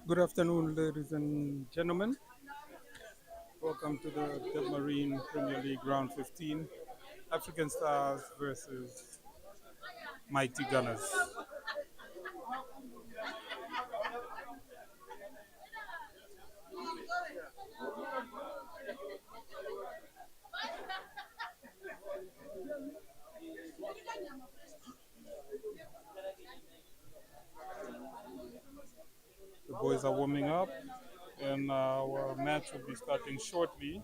Good afternoon, ladies and gentlemen. Welcome to the Debmarine Premier League Round 15. African Stars versus Mighty Gunners. The boys are warming up, and our match will be starting shortly.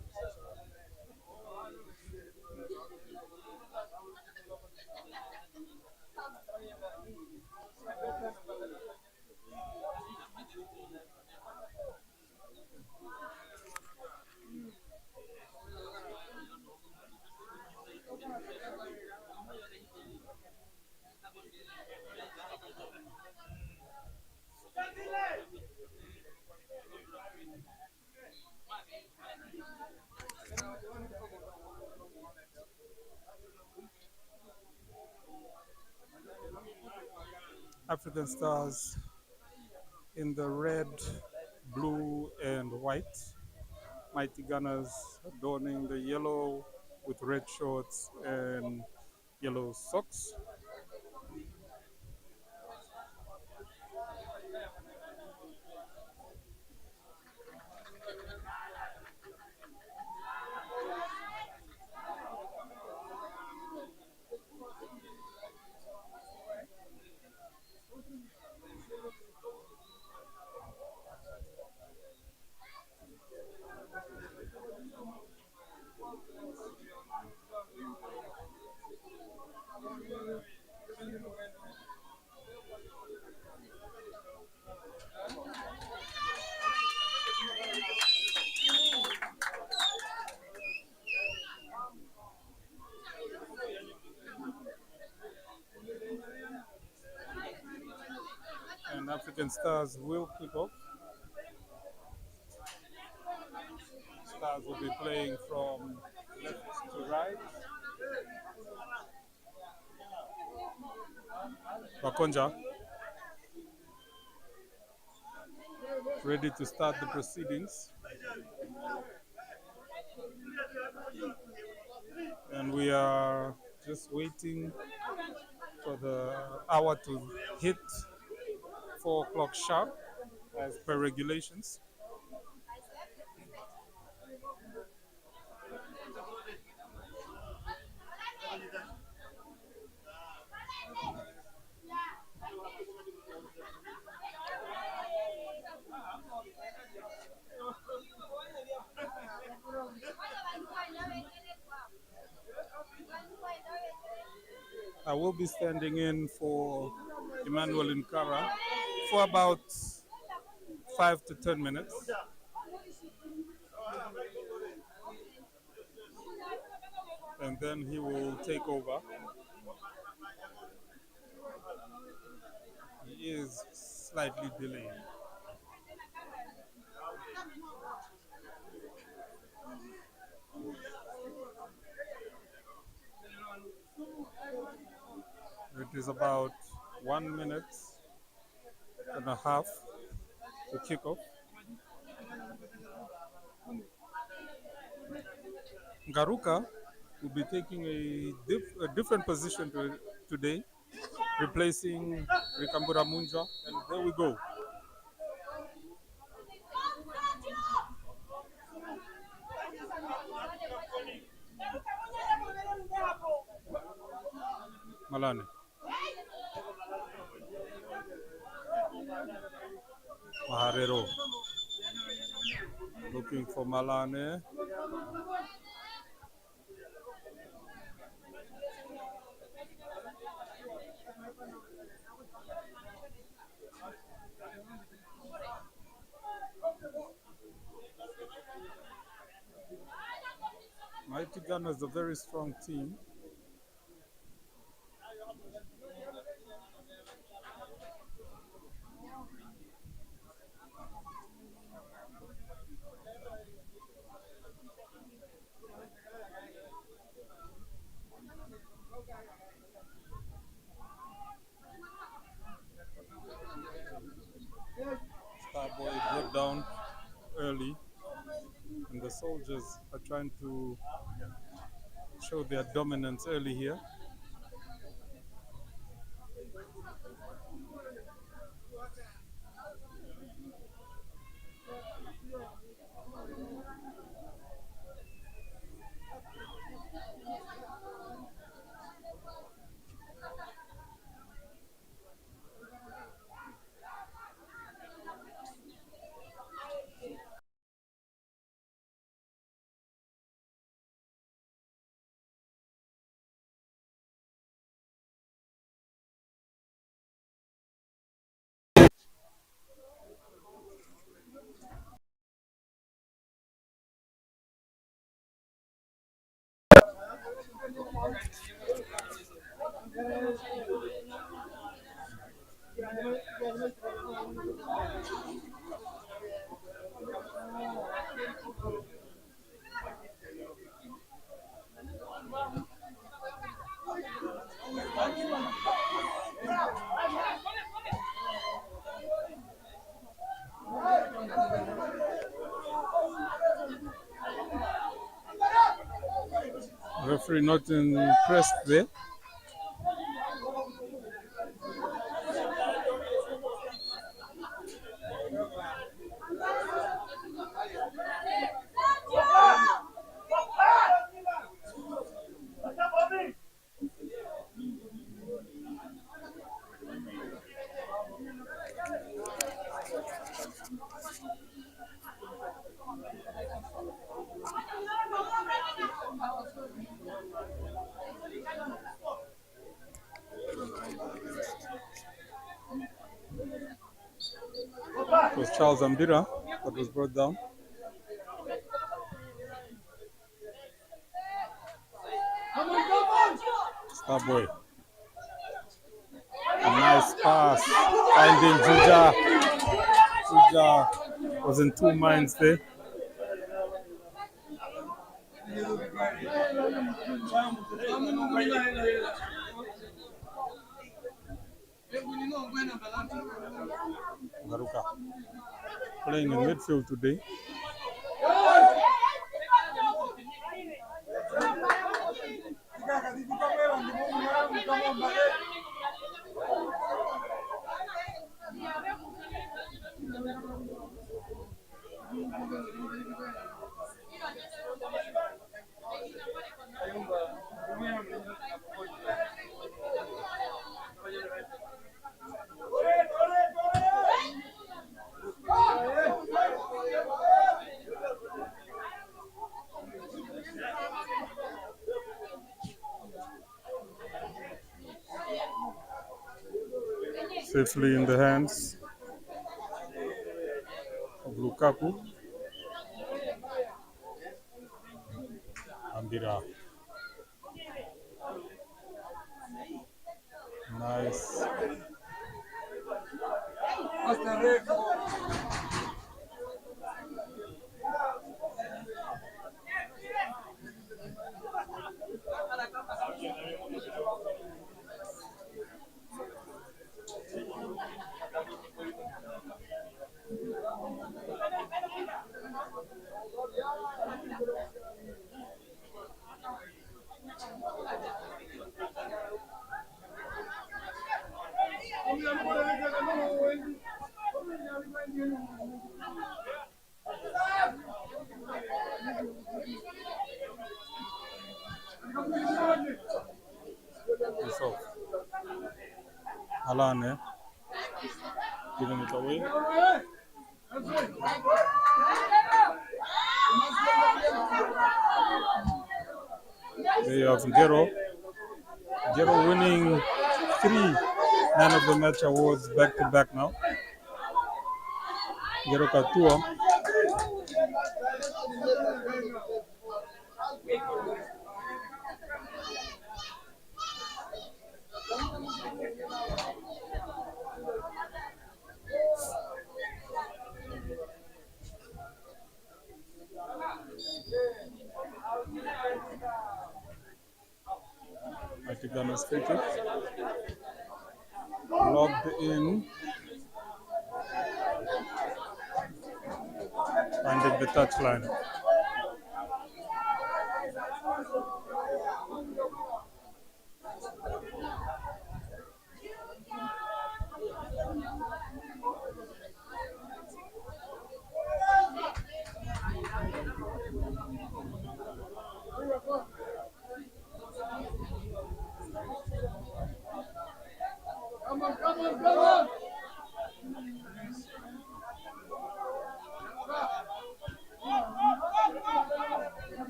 African Stars in the red, blue, and white. Mighty Gunners adorning the yellow with red shorts and yellow socks. And African Stars will kick off. Stars will be playing from left to right. Wakonja ready to start the proceedings. just waiting for the hour to hit 4 o'clock sharp as per regulations. I will be standing in for Emmanuel Nkara for about 5 to 10 minutes. And then he will take over. He is slightly delayed. It is about 1 minute and a half to kick off. Garuka will be taking a different position today, replacing Rikambura Munja. And there we go. Malane. Maharero. Looking for Malane. Mighty Ghana is a very strong team. Starboy brought down early, and the soldiers are trying to show their dominance early here. Referee not impressed there. It was Charles Ambira that was brought down. Starboy. A nice pass. Finding Juja. Juja was in two minds there. Garuka playing in midfield today. safely in the hands of Lukaku. Ambira. Nice. It's off. Alane. Giving it away. There you have Gero. Gero winning 3 Man of the Match awards back to back now. Gero Katua. Mighty Gunners free kick. Logged in. Finding the touchline.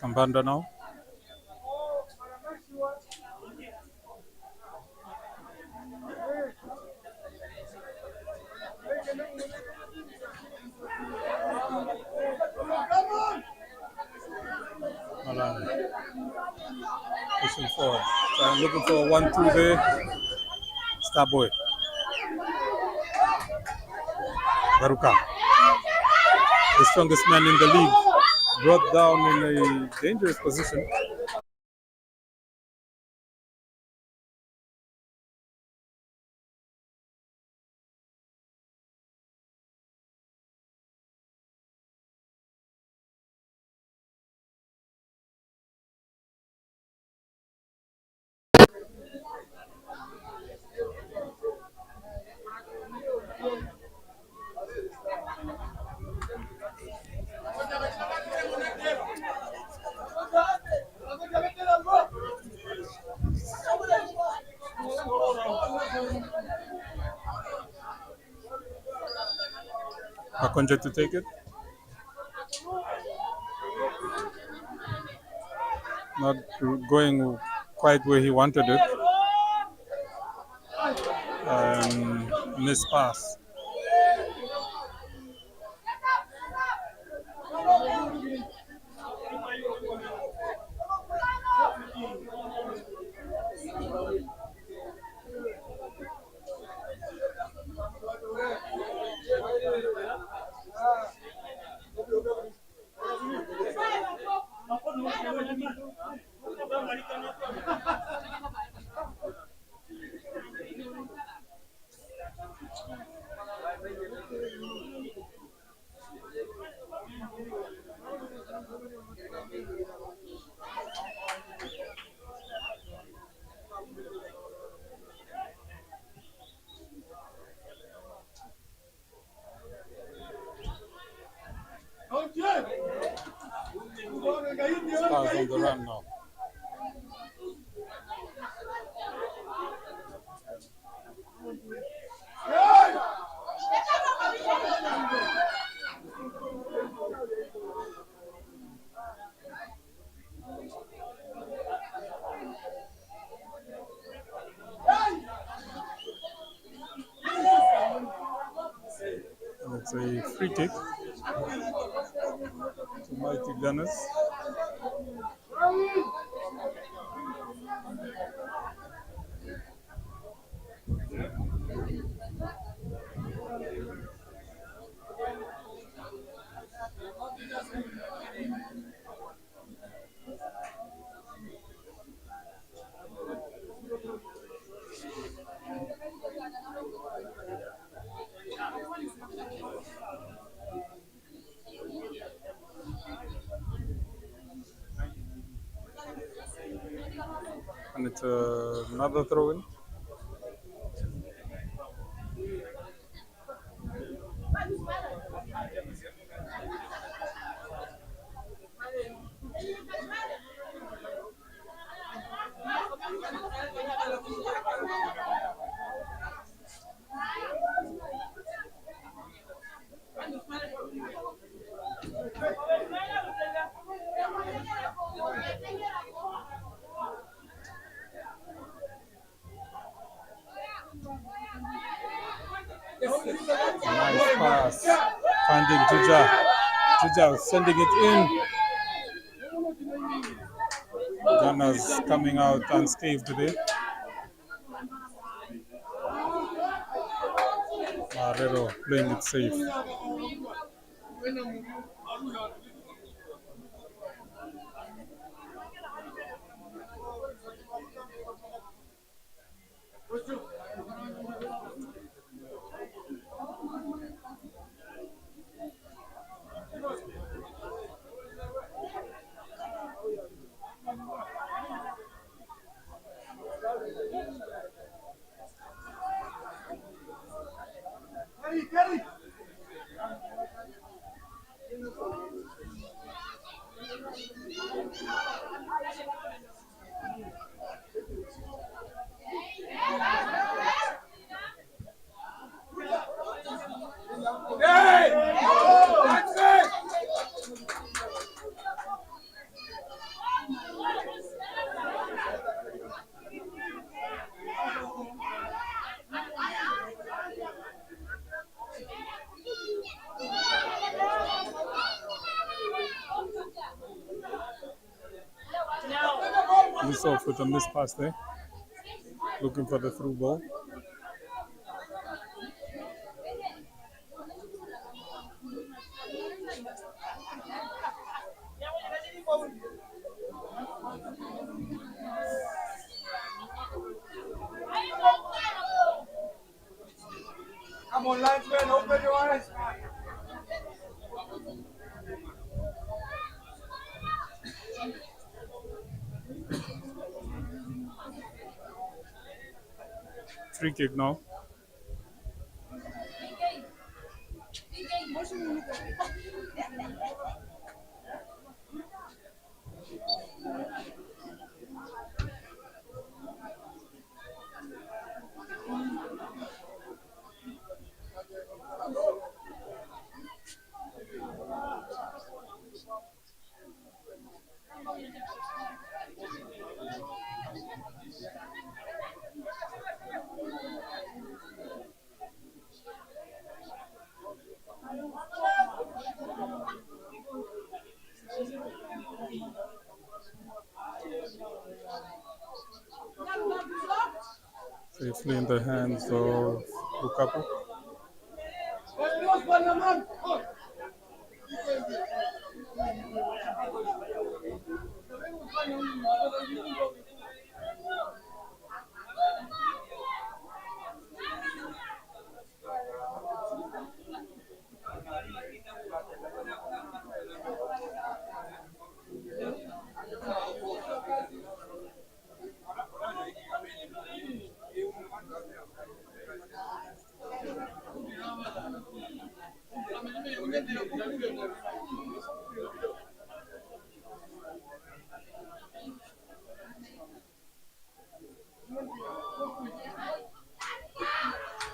Kambanda now. Malani. Pushing forward. So I'm looking for a 1-2 there. Starboy. Baruka. The strongest man in the league. Brought down in a dangerous position. Akonja to take it. Not going quite where he wanted it. Miss pass. on the run now. And it's a free kick to Mighty Gunners. And it's another throw in. Nice pass. Finding Juja. Juja sending it in. Gunners coming out unscathed today. Marrero playing it safe. This off with a missed pass there. Looking for the through ball. Come on, linesman, open your eyes. Free kick now. Safely in the hands of Lukaku.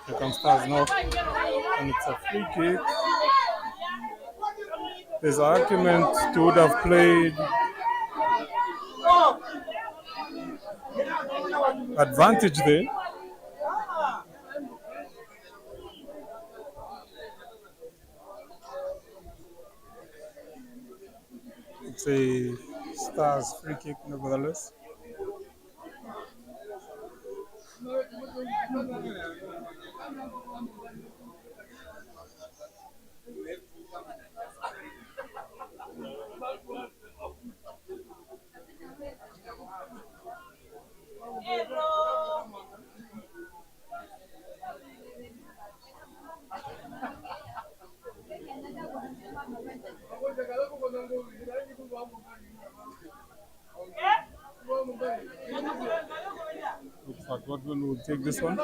Here comes Stars now. And it's a free kick. There's an argument to would have played advantage there. It's a Stars free kick, nevertheless. Looks like Godwin will take this one.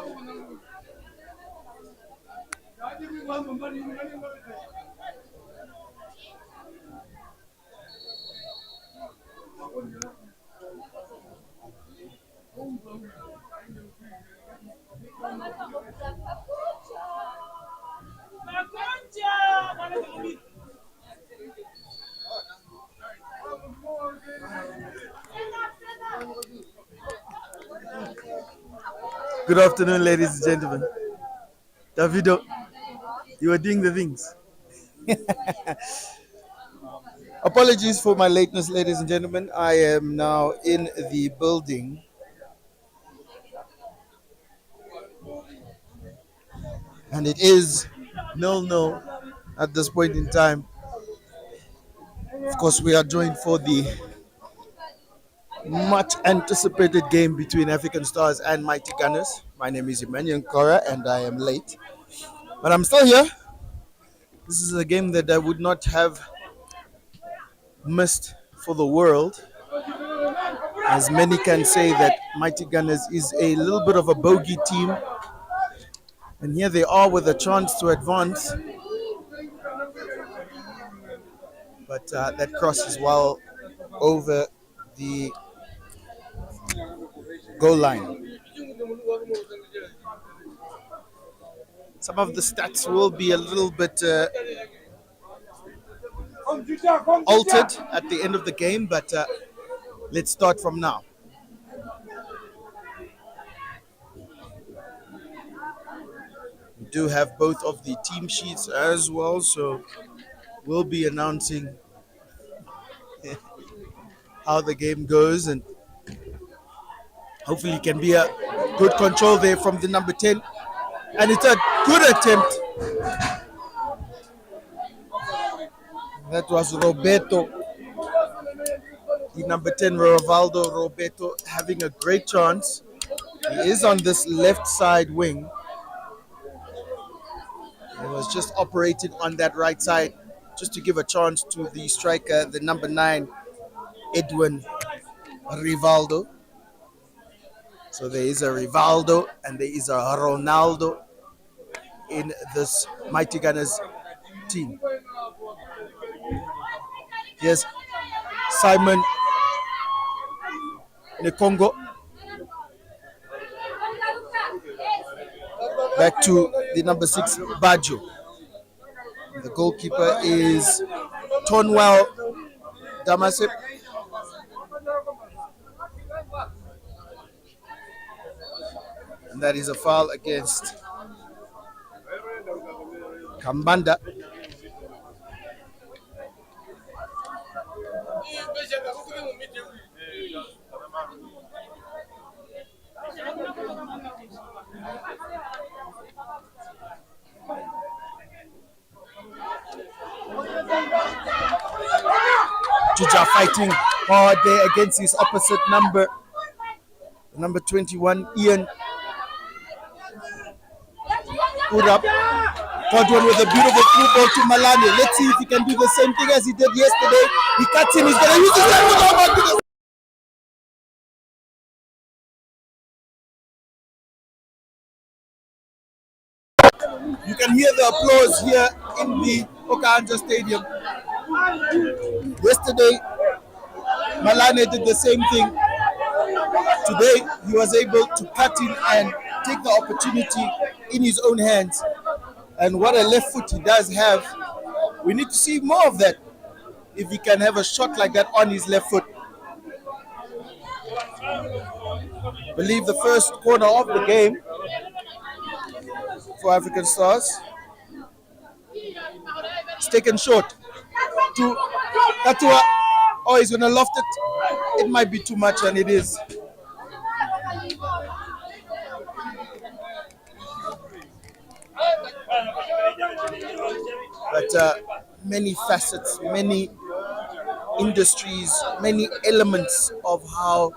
Good afternoon, ladies and gentlemen. Davido, you are doing the things. Apologies for my lateness, ladies and gentlemen. I am now in the building. And it is 0-0 at this point in time. Of course, we are joined for the much anticipated game between African Stars and Mighty Gunners. My name is Emmanuel Kora and I am late. But I'm still here. This is a game that I would not have missed for the world. As many can say that Mighty Gunners is a little bit of a bogey team. And here they are with a chance to advance. But that cross is well over the goal line. Some of the stats will be a little bit altered at the end of the game, but let's start from now. We do have both of the team sheets as well, so we'll be announcing how the game goes, and hopefully it can be a good control there from the number 10. And it's a good attempt. That was Roberto, the number 10, Rivaldo Roberto, having a great chance. He is on this left side wing. He was just operating on that right side just to give a chance to the striker, the number 9, Edwin Rivaldo. So there is a Rivaldo and there is a Ronaldo in this Mighty Gunners team. Yes, Simon Nekongo. Back to the number 6, Bajo. The goalkeeper is Tonwell Damasip. And that is a foul against Kambanda. Juja fighting hard there against his opposite number 21, Ian Urab. Godwin with a beautiful through ball to Malani. Let's see if he can do the same thing as he did yesterday. He cuts him, he's going to use his time. You can hear the applause here in the Okanja Stadium. Yesterday, Malane did the same thing. Today, he was able to cut in and take the opportunity in his own hands. And what a left foot he does have. We need to see more of that if he can have a shot like that on his left foot. I believe the first corner of the game for African Stars. It's taken short to Katua. Oh, he's going to loft it. It might be too much, and it is. But many facets, many industries, many elements of how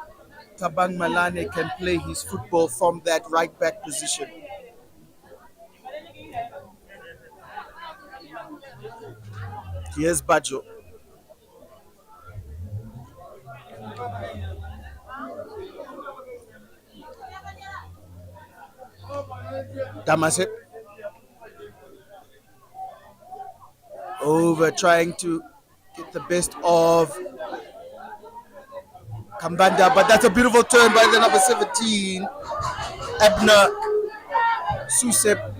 Tabang Malane can play his football from that right back position. Here's Bajo. Damaset. Over trying to get the best of Kambanda, but that's a beautiful turn by the number 17, Abner Susep.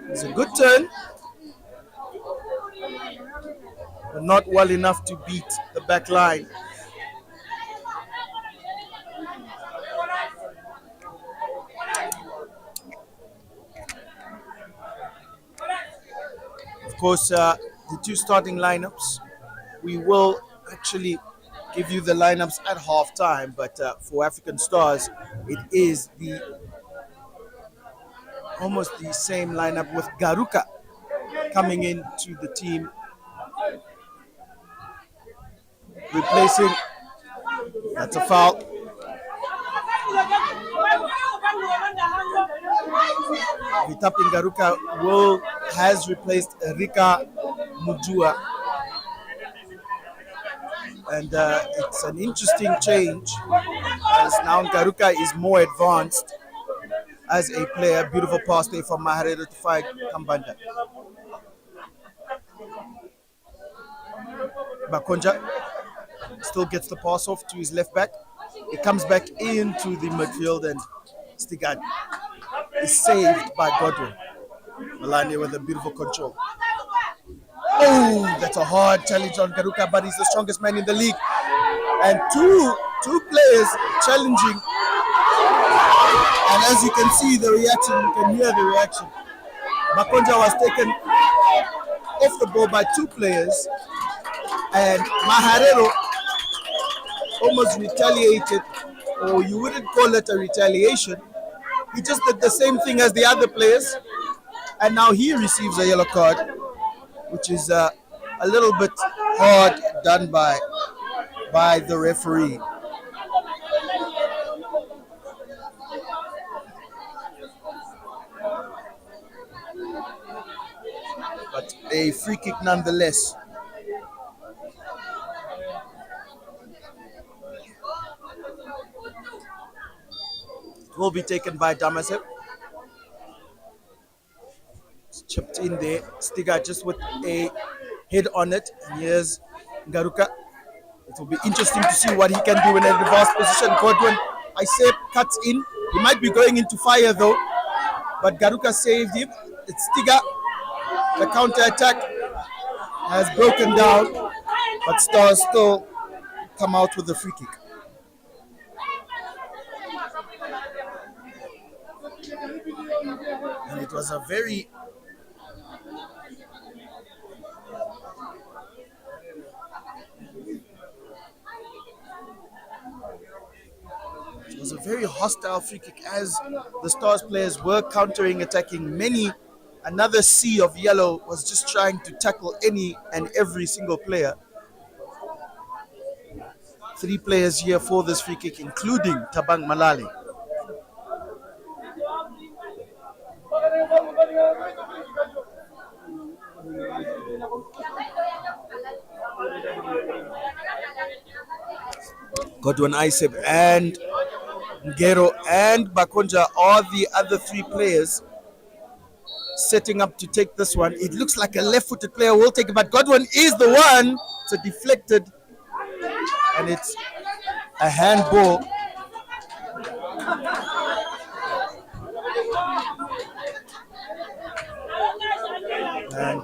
It's a good turn, but not well enough to beat the back line. Of course, the two starting lineups, we will actually give you the lineups at halftime, but for African Stars, it is almost the same lineup with Garuka coming into the team, replacing. That's a foul. Vitapin Garuka has replaced Rika Mujua. And it's an interesting change as now Garuka is more advanced as a player. Beautiful pass there from Maharero to find Kambanda. Bakonja still gets the pass off to his left back. It comes back into the midfield and Stigad is saved by Godwin. Malane with a beautiful control. Oh, that's a hard challenge on Garuka, but he's the strongest man in the league. And two players challenging. And as you can see the reaction, you can hear the reaction. Makonja was taken off the ball by two players, and Maharero almost retaliated, or you wouldn't call it a retaliation. He just did the same thing as the other players, and now he receives a yellow card, which is a little bit hard done by the referee. But a free kick nonetheless. It will be taken by Damasev. It's chipped in there. Stiga just with a head on it. And here's Garuka. It will be interesting to see what he can do in a reverse position. Godwin, I say, cuts in. He might be going into fire though, but Garuka saved him. It's Stiga. The counter attack has broken down, but Stars still come out with a free kick. And it was a very hostile free kick as the Stars players were countering, attacking. Another sea of yellow was just trying to tackle any and every single player. 3 players here for this free kick, including Tabang Malale. Godwin Iseb and Ngero and Bakonja are the other 3 players setting up to take this one. It looks like a left-footed player will take it, but Godwin is the one. It's a deflected, and it's a handball. And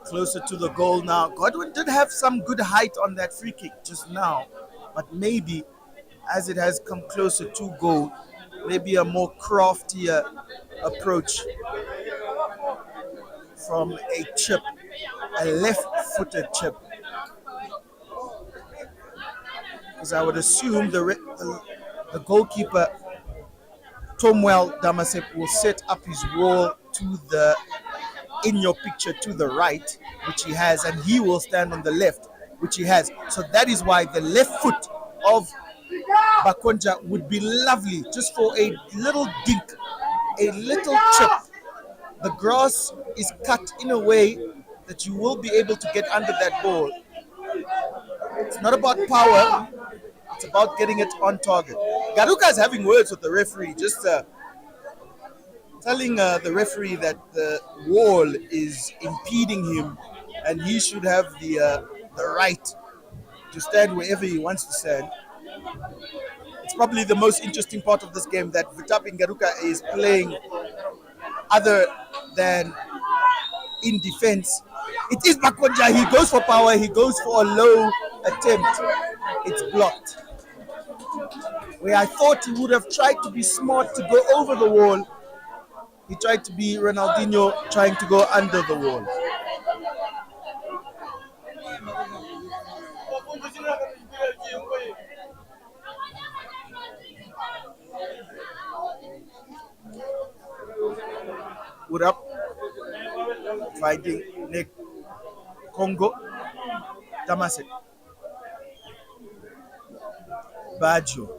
closer to the goal now. Godwin did have some good height on that free kick just now, but maybe as it has come closer to goal, maybe a more craftier approach from a chip, a left-footed chip. Because I would assume the goalkeeper, Tomwell Damasep, will set up his wall to the in your picture to the right, which he has, and he will stand on the left, which he has. So that is why the left foot of Bakonja would be lovely just for a little dink, a little chip. The grass is cut in a way that you will be able to get under that ball. It's not about power, it's about getting it on target. Garuka is having words with the referee, just telling the referee that the wall is impeding him and he should have the right to stand wherever he wants to stand. It's probably the most interesting part of this game that Vitapin Garuka is playing other than in defense. It is Bakonja. He goes for power. He goes for a low attempt. It's blocked. Where I thought he would have tried to be smart to go over the wall, he tried to be Ronaldinho trying to go under the wall. What up? Fighting Nick Congo Tamasek Baggio.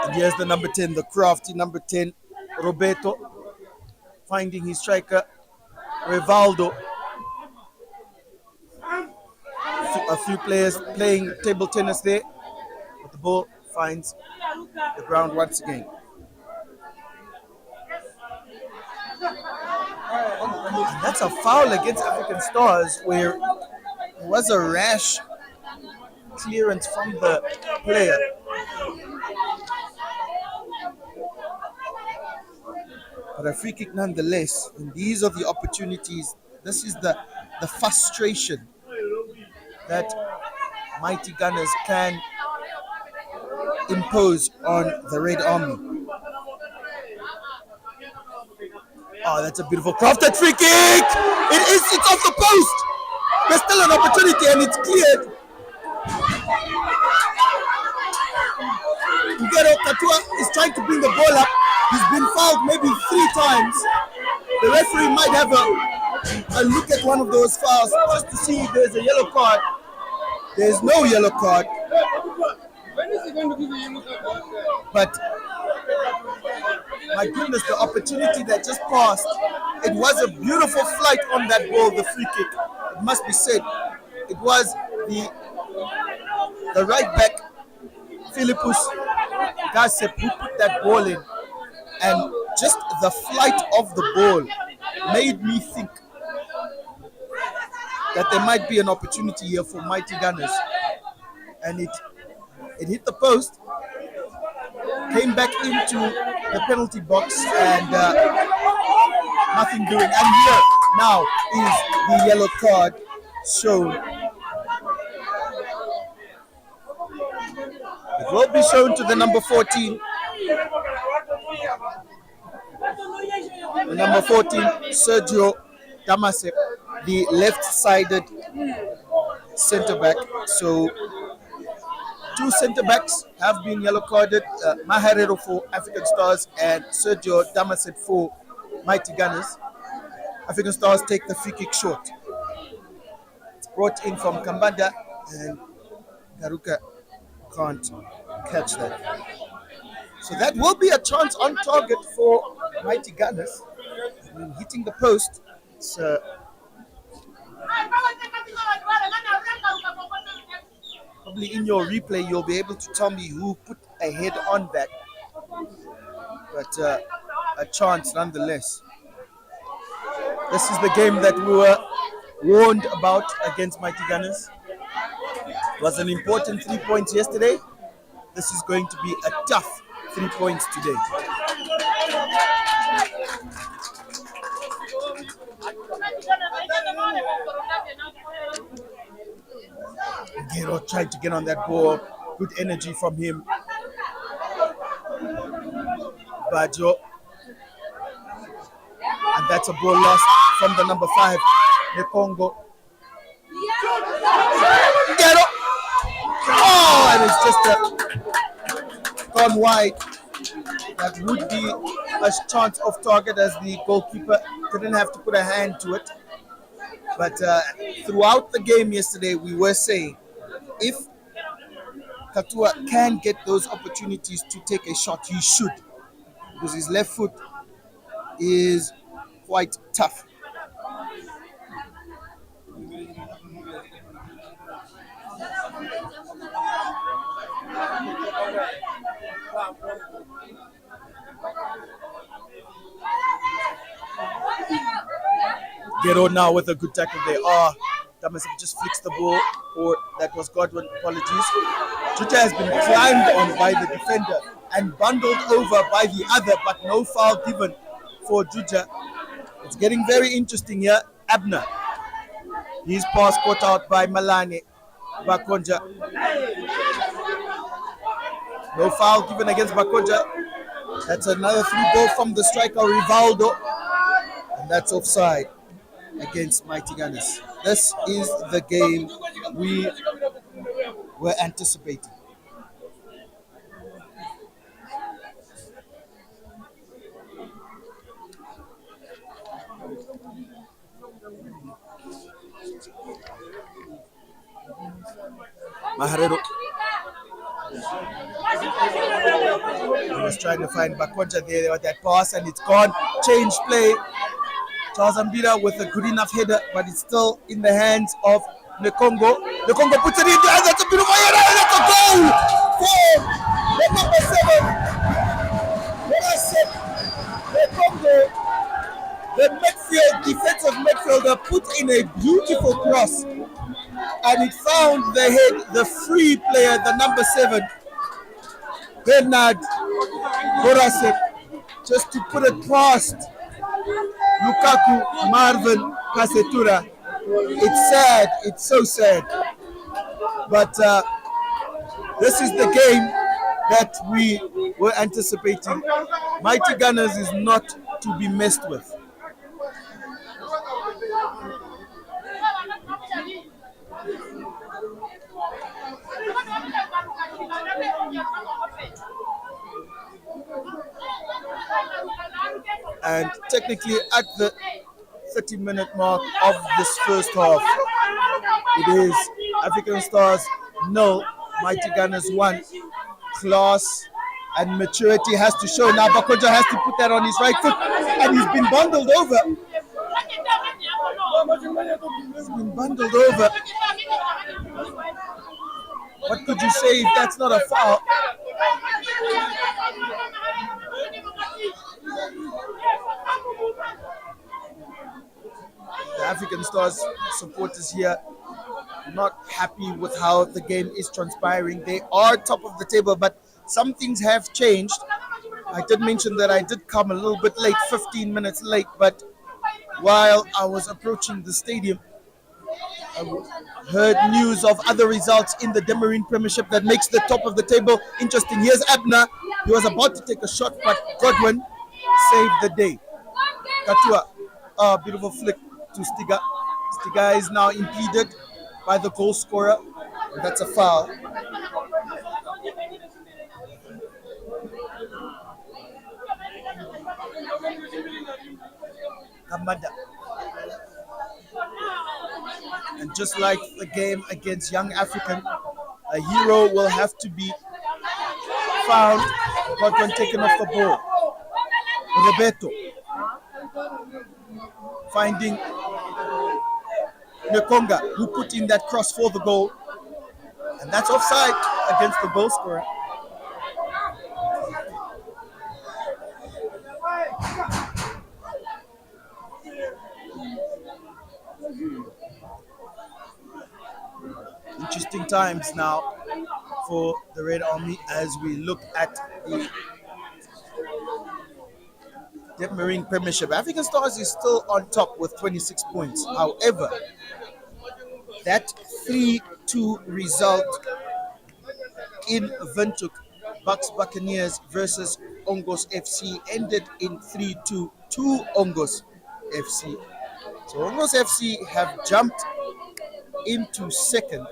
And here's the number 10, the crafty number 10, Roberto, finding his striker, Rivaldo. A few players playing table tennis there, but the ball finds the ground once again. And that's a foul against African Stars where it was a rash clearance from the player. But a free kick nonetheless. And these are the opportunities. This is the frustration that Mighty Gunners can impose on the Red Army. Oh, that's a beautiful crafted free kick! It's off the post! There's still an opportunity and it's cleared. Ngero Katua is trying to bring the ball up. He's been fouled maybe 3 times. The referee might have a look at one of those fouls just to see if there's a yellow card. There's no yellow card. But my goodness, the opportunity that just passed. It was a beautiful flight on that ball, the free kick. It must be said. It was the right back, Philippus Gasep, who put that ball in. And just the flight of the ball made me think that there might be an opportunity here for Mighty Gunners. And it hit the post, came back into the penalty box, and nothing doing. And here now is the yellow card shown. It will be shown to the number 14. The number 14, Sergio Damasep, the left-sided centre back. So 2 centre backs have been yellow carded, Maharero for African Stars and Sergio Damasep for Mighty Gunners. African Stars take the free kick short. It's brought in from Kambanda and Garuka can't catch that. So that will be a chance on target for Mighty Gunners. I mean, hitting the post, it's probably in your replay, you'll be able to tell me who put a head on that. but a chance nonetheless. This is the game that we were warned about against Mighty Gunners. It was an important 3 points yesterday. This is going to be a tough 3 points today. Gero tried to get on that ball. Good energy from him. Bajo. And that's a ball lost from the number 5, the Congo. Gero. Oh, and it's just gone wide. That would be a chance of target as the goalkeeper didn't have to put a hand to it. But throughout the game yesterday, we were saying if Katua can get those opportunities to take a shot, he should. Because his left foot is quite tough. Gero now with a good tackle there. Damasek just flicks the ball, or that was Godwin, apologies. Juta has been climbed on by the defender and bundled over by the other, but no foul given for Juta. It's getting very interesting here. Abner. His pass caught out by Malane. Bakonja. No foul given against Bakonja. That's another free ball from the striker Rivaldo. And that's offside against Mighty Gunners. This is the game we were anticipating. Maharero. He was trying to find Bakonja there with that pass, and it's gone. Change play. Charles Ambira with a good enough header, but it's still in the hands of Nekongo. Nekongo puts it in there, and that's a beautiful header, and that's a goal for the number 7. What I said, Nekongo, the defensive midfielder, put in a beautiful cross, and it found the head, the free player, the number 7, Bernard Borasek, just to put it past Lukaku Marvin Kasetura. It's sad, it's so sad. But this is the game that we were anticipating. Mighty Gunners is not to be messed with. And technically at the 30-minute mark of this first half, it is African Stars 0, Mighty Gunners 1. Class and maturity has to show. Now Bakonja has to put that on his right foot, and he's been bundled over. He's been bundled over. What could you say if that's not a foul? The African Stars supporters here not happy with how the game is transpiring. They are top of the table, but some things have changed. I did mention that I did come a little bit late, 15 minutes late, but while I was approaching the stadium, I heard news of other results in the Debmarine Premiership that makes the top of the table interesting. Here's Abner. He was about to take a shot, but Godwin saved the day. Katua, beautiful flick to Stiga. Stiga is now impeded by the goal scorer. That's a foul. Kamada. And just like the game against Young African, a hero will have to be found. Godwin taken off the ball. Roberto finding Nekonga, who put in that cross for the goal. And that's offside against the goal scorer. interesting times now for the Red Army as we look at the Debmarine Premiership. African Stars is still on top with 26 points. However, that 3-2 result in Windhoek, Bucks Buccaneers versus Ongos FC, ended in 3-2 to Ongos FC. So Ongos FC have jumped into second.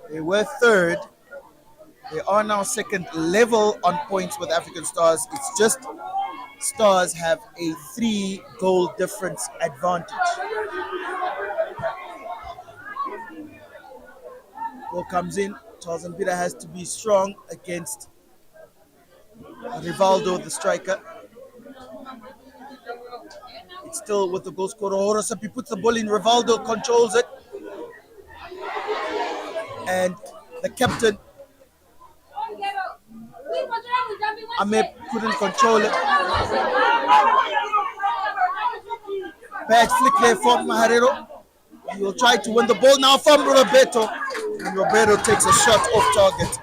They were third. They are now second, level on points with African Stars. It's just Stars have a 3-goal difference advantage. Ball comes in. Charles and Peter has to be strong against Rivaldo, the striker. It's still with the goal scorer. Horosapi puts the ball in. Rivaldo controls it. And the captain, Ahmed, couldn't control it. Bad flick there from Maharero. He will try to win the ball now from Roberto. And Roberto takes a shot off target.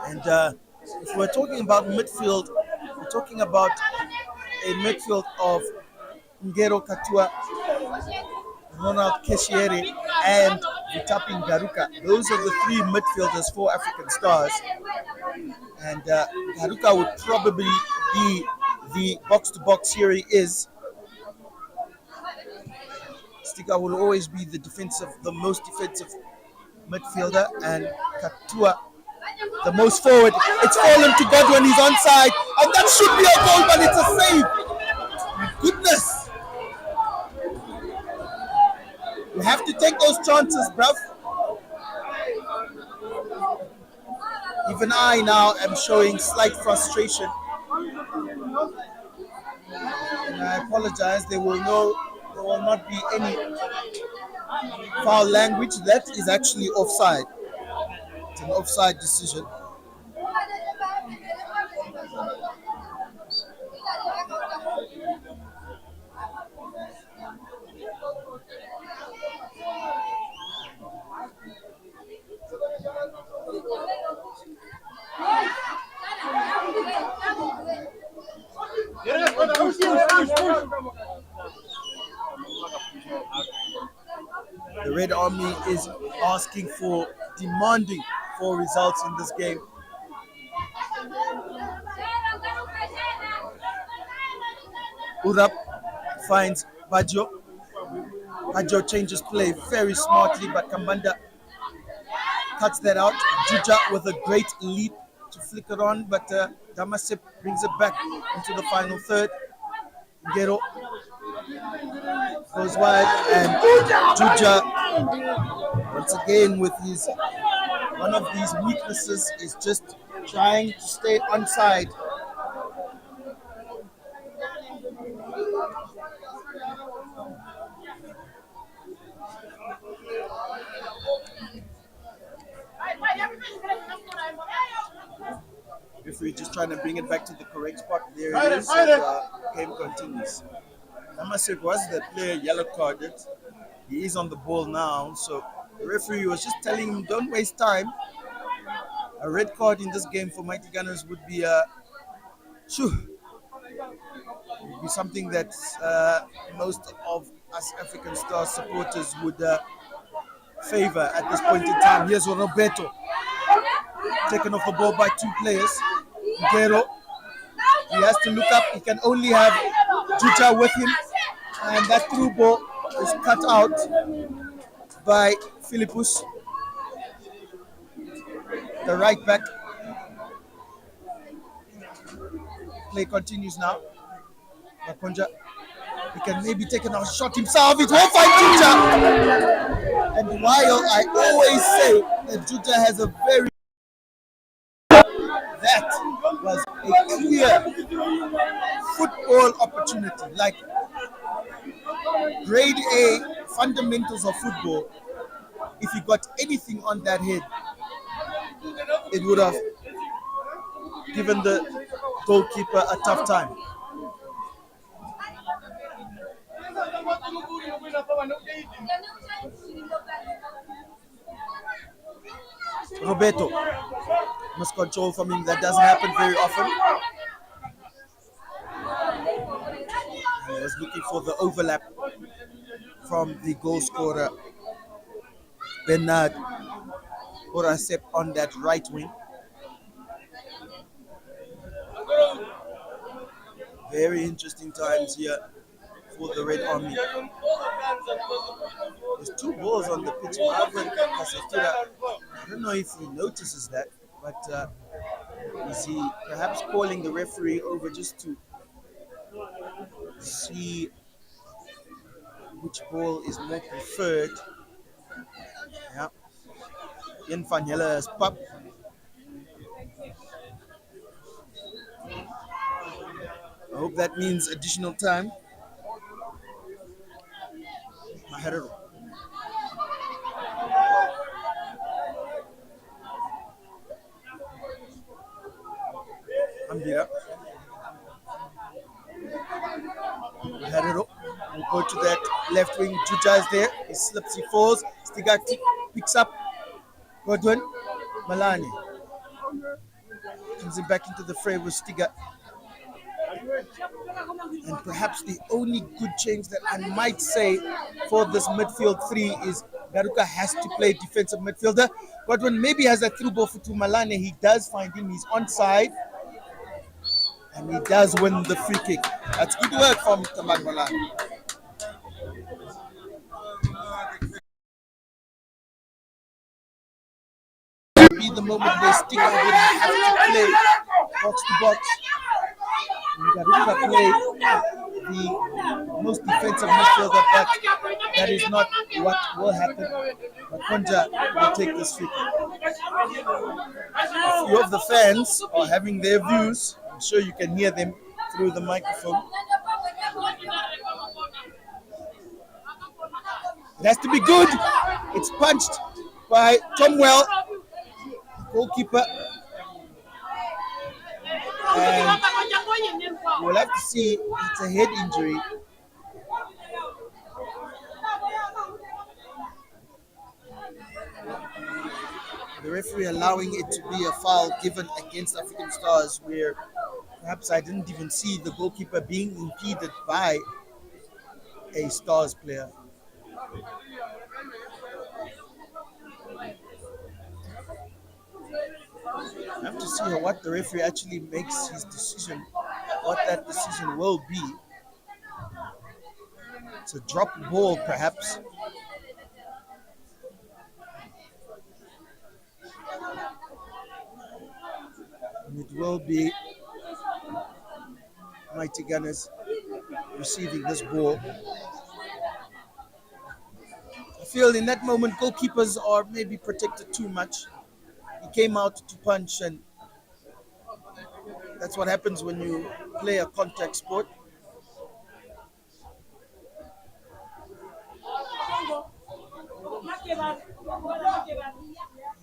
And if we're talking about midfield, we're talking about a midfield of Ngero Katua, Ronald Keshiere, and Vitapi Garuka. Those are the three midfielders for African Stars. And Garuka would probably be the box-to-box here he is. Stika will always be the most defensive midfielder, and Katua the most forward. It's fallen to Godwin, he's onside, and that should be a goal, but it's a save. My goodness. You have to take those chances, bruv. Even I now am showing slight frustration. And I apologize, there will not be any foul language. That is actually offside. It's an offside decision. The Red Army is demanding for results in this game. Urap finds Bajo. Bajo changes play very smartly, but Kambanda cuts that out. Juja with a great leap to flick it on, but Damasep brings it back into the final third. Ngero goes wide, and Juja, once again with one of these weaknesses, is just trying to stay onside. Referee just trying to bring it back to the correct spot. There it is. The game continues. Damasek was the player yellow carded. He is on the ball now, so the referee was just telling him, don't waste time. A red card in this game for Mighty Gunners would be something that most of us African Star supporters would favor at this point in time. Here's Roberto, taken off the ball by two players. Ngero, he has to look up. He can only have Juja with him, and that through ball is cut out by Philippus, the right back. Play continues now. Makonja, he can maybe take a shot himself. It won't find Juja. And while I always say that Juja has a that was a clear football opportunity, like grade A fundamentals of football. If he got anything on that head, it would have given the goalkeeper a tough time. Roberto must control from him. That doesn't happen very often. And he was looking for the overlap from the goal scorer Bernard Borasep on that right wing. Very interesting times here for the Red Army. There's two balls on the pitch. Marvin Kasetura, I don't know if he notices that, but is he perhaps calling the referee over just to see which ball is more preferred? Yeah. Ian Van Helle has popped. I hope that means additional time. Maherero. Ambira. Maherero will go to that left wing. Juja is there. He slips, he falls. Stigati picks up. Godwin. Malani. Comes in back into the fray with Stiga. And perhaps the only good change that I might say for this midfield three is Garuka has to play defensive midfielder. Godwin maybe has a through ball for Tumalane. He does find him. He's onside. And he does win the free kick. That's good work from Tamang Malane. Be the moment where Stiga would have to play box to box. Garuka play the most defensive midfielder, but that is not what will happen. Makonja will take this free kick. A few of the fans are having their views. I'm sure you can hear them through the microphone. It has to be good. It's punched by Tomwell, goalkeeper. And we'll have to see. It's a head injury. The referee allowing it to be a foul given against African Stars, where perhaps I didn't even see the goalkeeper being impeded by a Stars player. I have to see what the referee actually makes his decision, what that decision will be. It's a drop ball, perhaps. And it will be Mighty Gunners receiving this ball. I feel in that moment goalkeepers are maybe protected too much. He came out to punch, and that's what happens when you play a contact sport.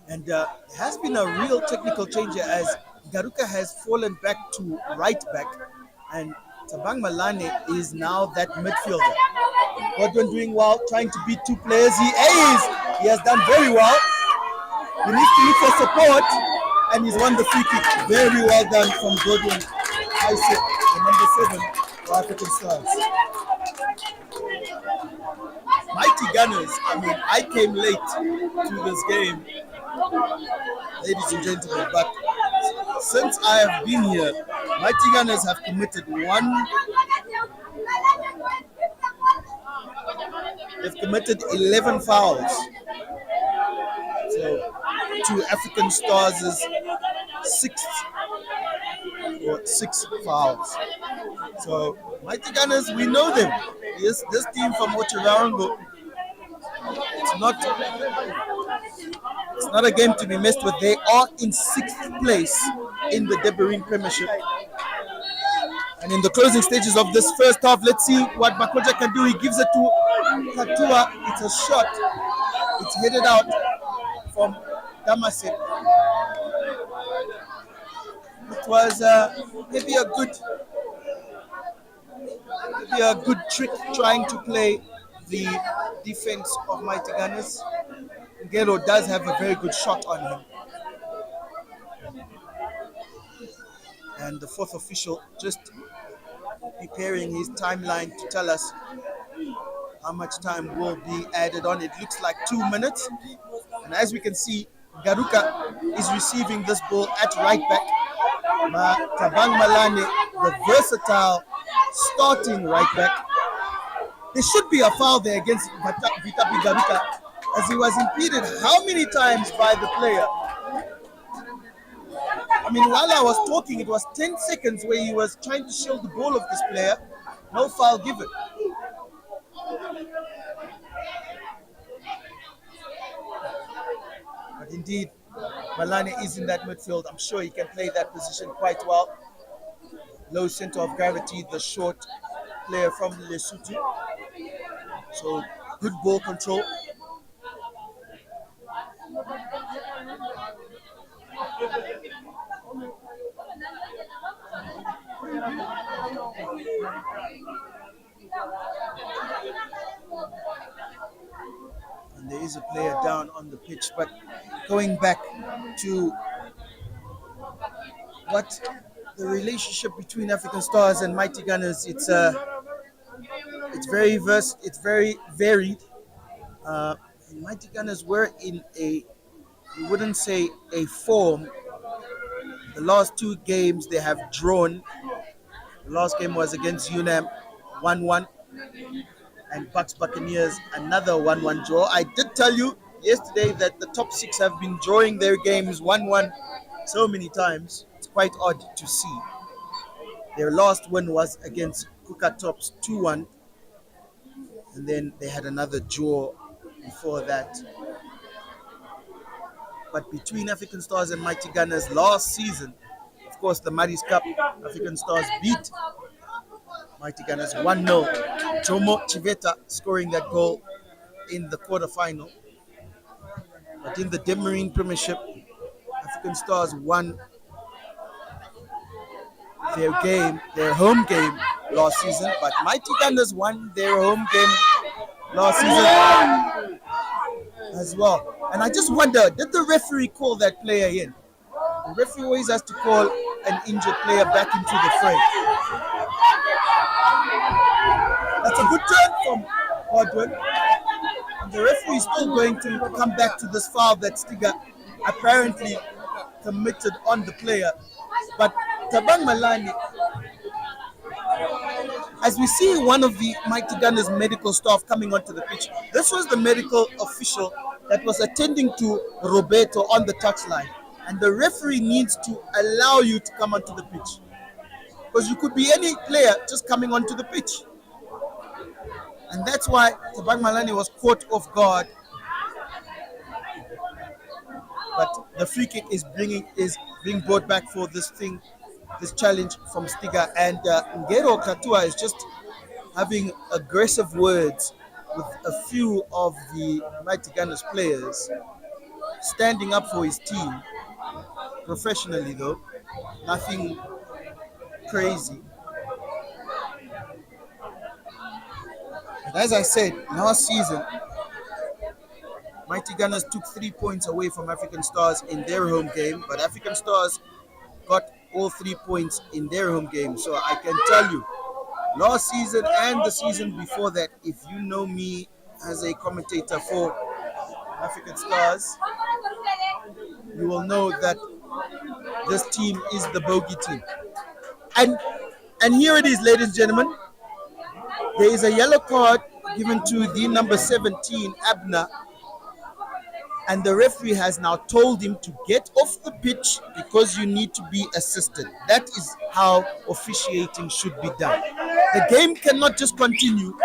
And there has been a real technical change as Garuka has fallen back to right back, and Tabang Malane is now that midfielder. Godwin doing well, trying to beat two players. He has done very well. He needs to look for support, and he's won the free kick. Very well done from Godwin. Isaac, the number 7 for African Stars. Mighty Gunners, I came late to this game, ladies and gentlemen, but since I have been here, Mighty Gunners have committed they've committed 11 fouls. So, to African Stars' six fouls. So, Mighty Gunners, we know them. Yes, this team from Ochirango, it's not a game to be messed with. They are in 6th place in the Debmarine Premiership. And in the closing stages of this first half, let's see what Makoja can do. He gives it to Katua. It's a shot. It's headed out from Damasek. it was maybe a good trick trying to play the defense of Mighty Gunners. Ngelo does have a very good shot on him. And the fourth official just preparing his timeline to tell us how much time will be added on. It looks like 2 minutes. And as we can see, Garuka is receiving this ball at right back. Tabang Malane, the versatile starting right back. There should be a foul there against Vitapi Garuka as he was impeded how many times by the player. I mean, while I was talking, it was 10 seconds where he was trying to shield the ball of this player. No foul given. But indeed, Malane is in that midfield. I'm sure he can play that position quite well. Low center of gravity, the short player from Lesotho. So good ball control. And there is a player down on the pitch, but going back to what the relationship between African Stars and Mighty Gunners, it's very varied. Mighty Gunners were in you wouldn't say a form. The last two games they have drawn. The last game was against UNAM, 1-1, and Bucks Buccaneers, another 1-1 draw. I did tell you yesterday that the top six have been drawing their games 1-1 so many times. It's quite odd to see. Their last win was against Kuka Tops 2-1, and then they had another draw before that. But between African Stars and Mighty Gunners last season, of course, the Maris Cup, African Stars beat Mighty Gunners 1-0. Jomo Chiveta scoring that goal in the quarterfinal. But in the Debmarine Premiership, African Stars won their home game last season, but Mighty Gunners won their home game last season as well. And I just wonder, did the referee call that player in? The referee always has to call an injured player back into the fray. That's a good turn from Godwin. And the referee is still going to come back to this foul that Stiga apparently committed on the player. But Tabang Malane, as we see one of the Mighty Gunners medical staff coming onto the pitch, this was the medical official that was attending to Roberto on the touchline. And the referee needs to allow you to come onto the pitch. Because you could be any player just coming onto the pitch. And that's why Tabang Malane was caught off guard. But the free kick is being brought back for this challenge from Stiga. And Ngero Katua is just having aggressive words with a few of the Mighty Gunners players, standing up for his team professionally though, nothing crazy. But as I said, last season, Mighty Gunners took 3 points away from African Stars in their home game, but African Stars got all 3 points in their home game. So I can tell you, last season and the season before that, if you know me as a commentator for African Stars, you will know that this team is the bogey team. And here it is, ladies and gentlemen. There is a yellow card given to the number 17, Abner, and the referee has now told him to get off the pitch because you need to be assisted. That is how officiating should be done. The game cannot just continue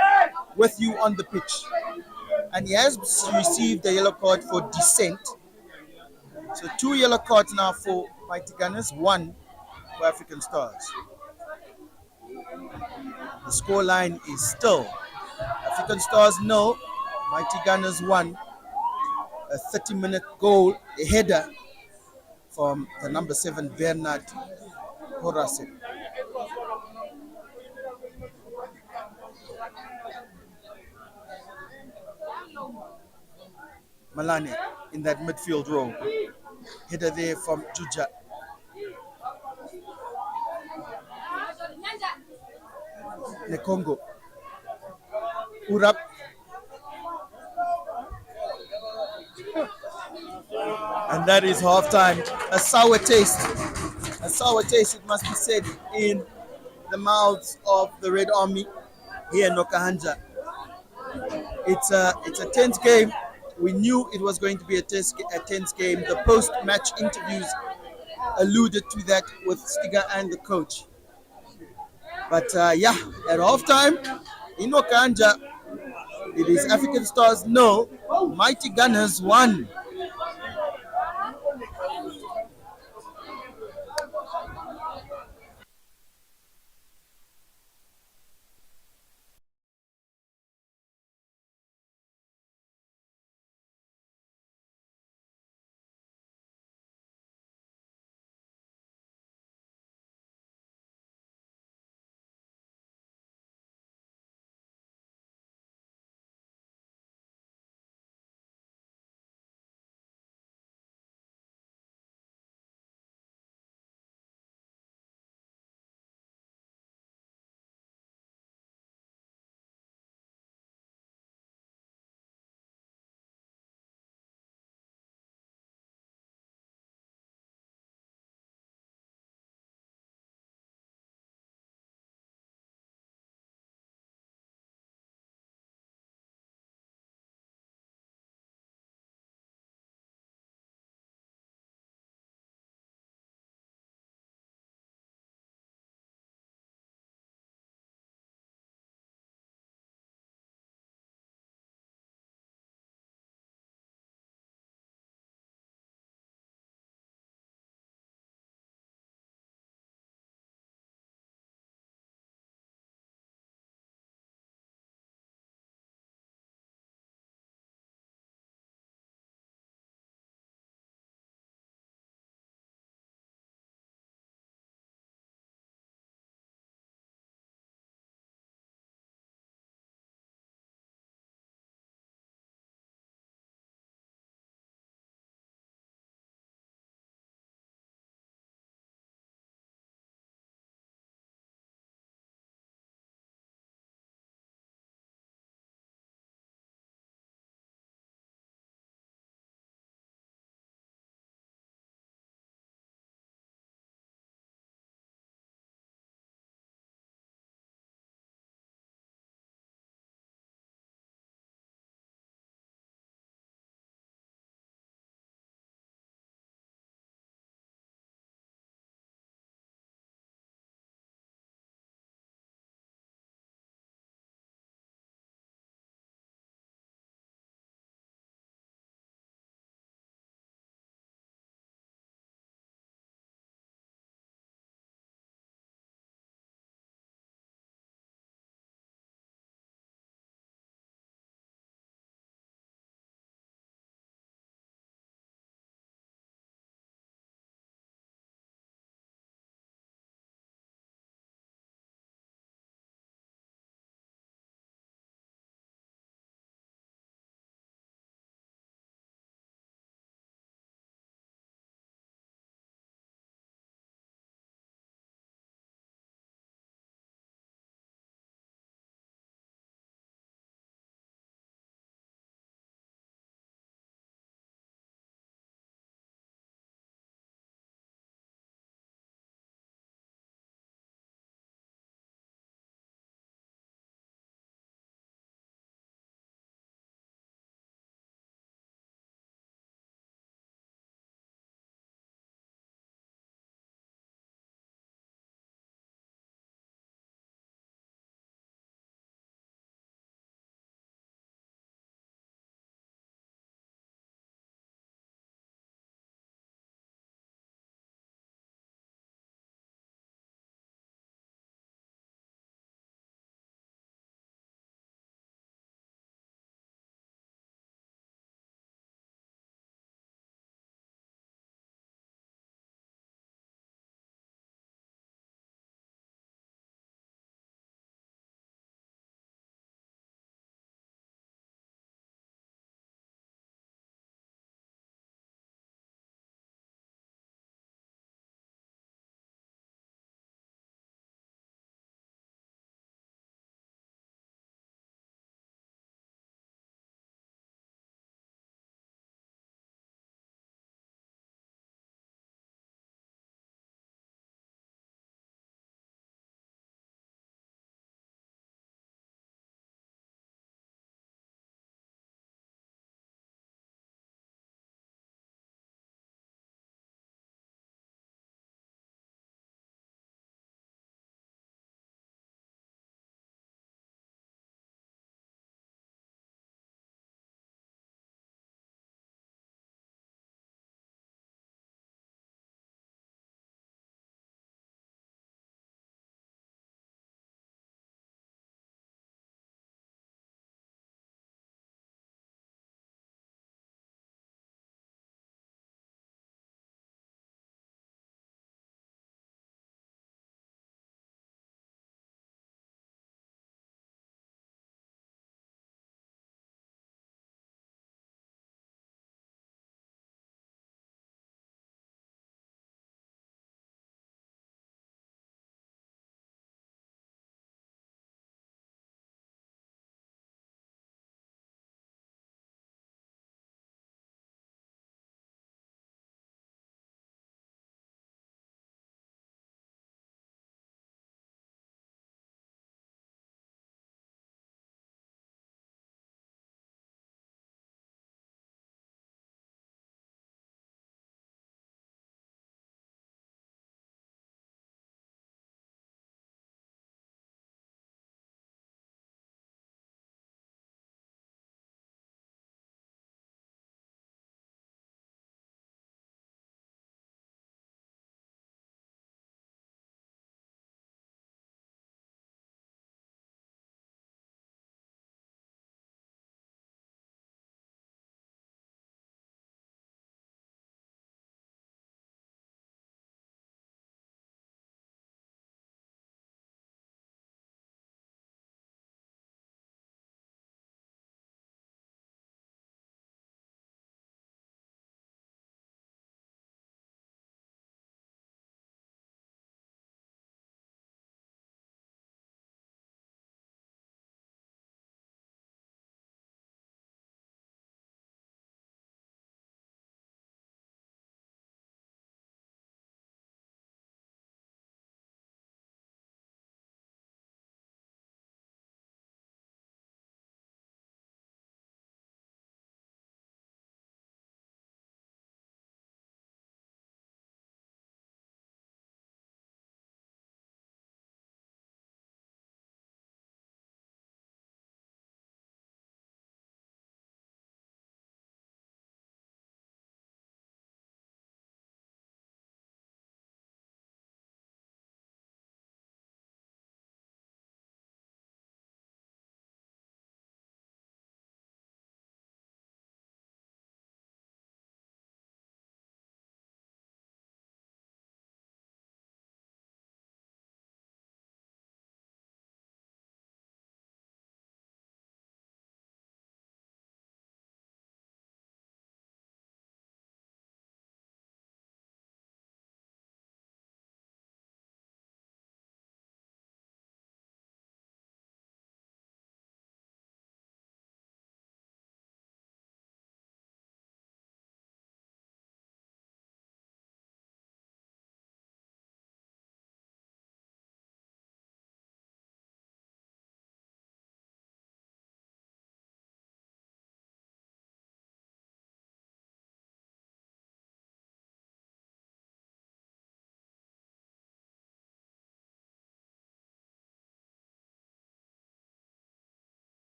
with you on the pitch. And he has received a yellow card for dissent. So 2 yellow cards now for Mighty Gunners, 1 for African Stars. The scoreline is still African Stars 0, Mighty Gunners 1. A 30-minute goal, a header from the number 7 Bernard Horase. Malane in that midfield role. Header there from Juja. Nekongo. Urap. And that is halftime. A sour taste. A sour taste, it must be said, in the mouths of the Red Army here in Nokahanja. It's a tense game. We knew it was going to be a tense game. The post-match interviews alluded to that with Stiga and the coach. But yeah, at halftime, in Nokahanja, it is African Stars no, Mighty Gunners 1.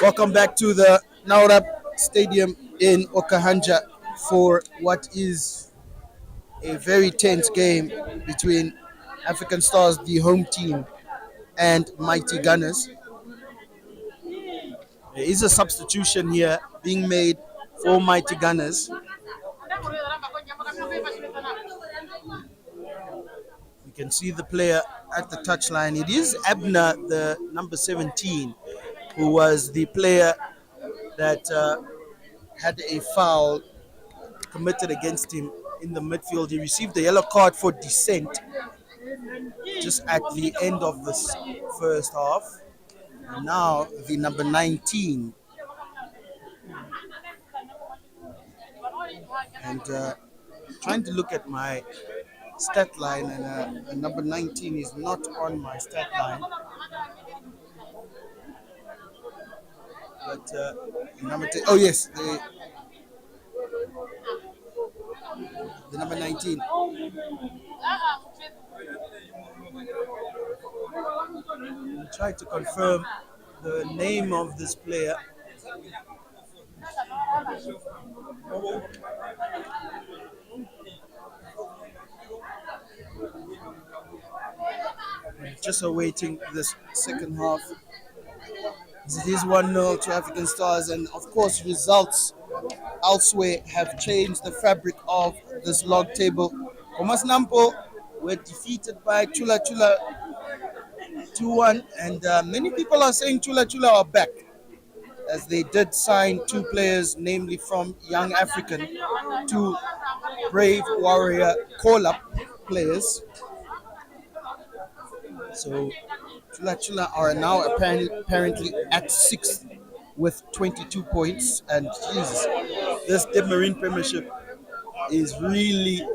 Welcome back to the Naurab Stadium in Okahanja for what is a very tense game between African Stars, the home team, and Mighty Gunners. There is a substitution here being made for Mighty Gunners. You can see the player at the touchline. It is Abner, the number 17, who was the player that had a foul committed against him in the midfield. He received a yellow card for dissent just at the end of this first half. And now the number 19. And trying to look at my stat line, and the number 19 is not on my stat line. But number 10, oh yes, the number 19. I'll try to confirm the name of this player. Just awaiting this second half. It is 1-0 to African Stars, and of course, results elsewhere have changed the fabric of this log table. Thomas Nampo were defeated by Chula Chula 2-1, and many people are saying Chula Chula are back, as they did sign two players, namely from Young African, two Brave Warrior call-up players. So Chula Chula are now apparently at sixth with 22 points, and Jesus, this Debmarine Premiership is really,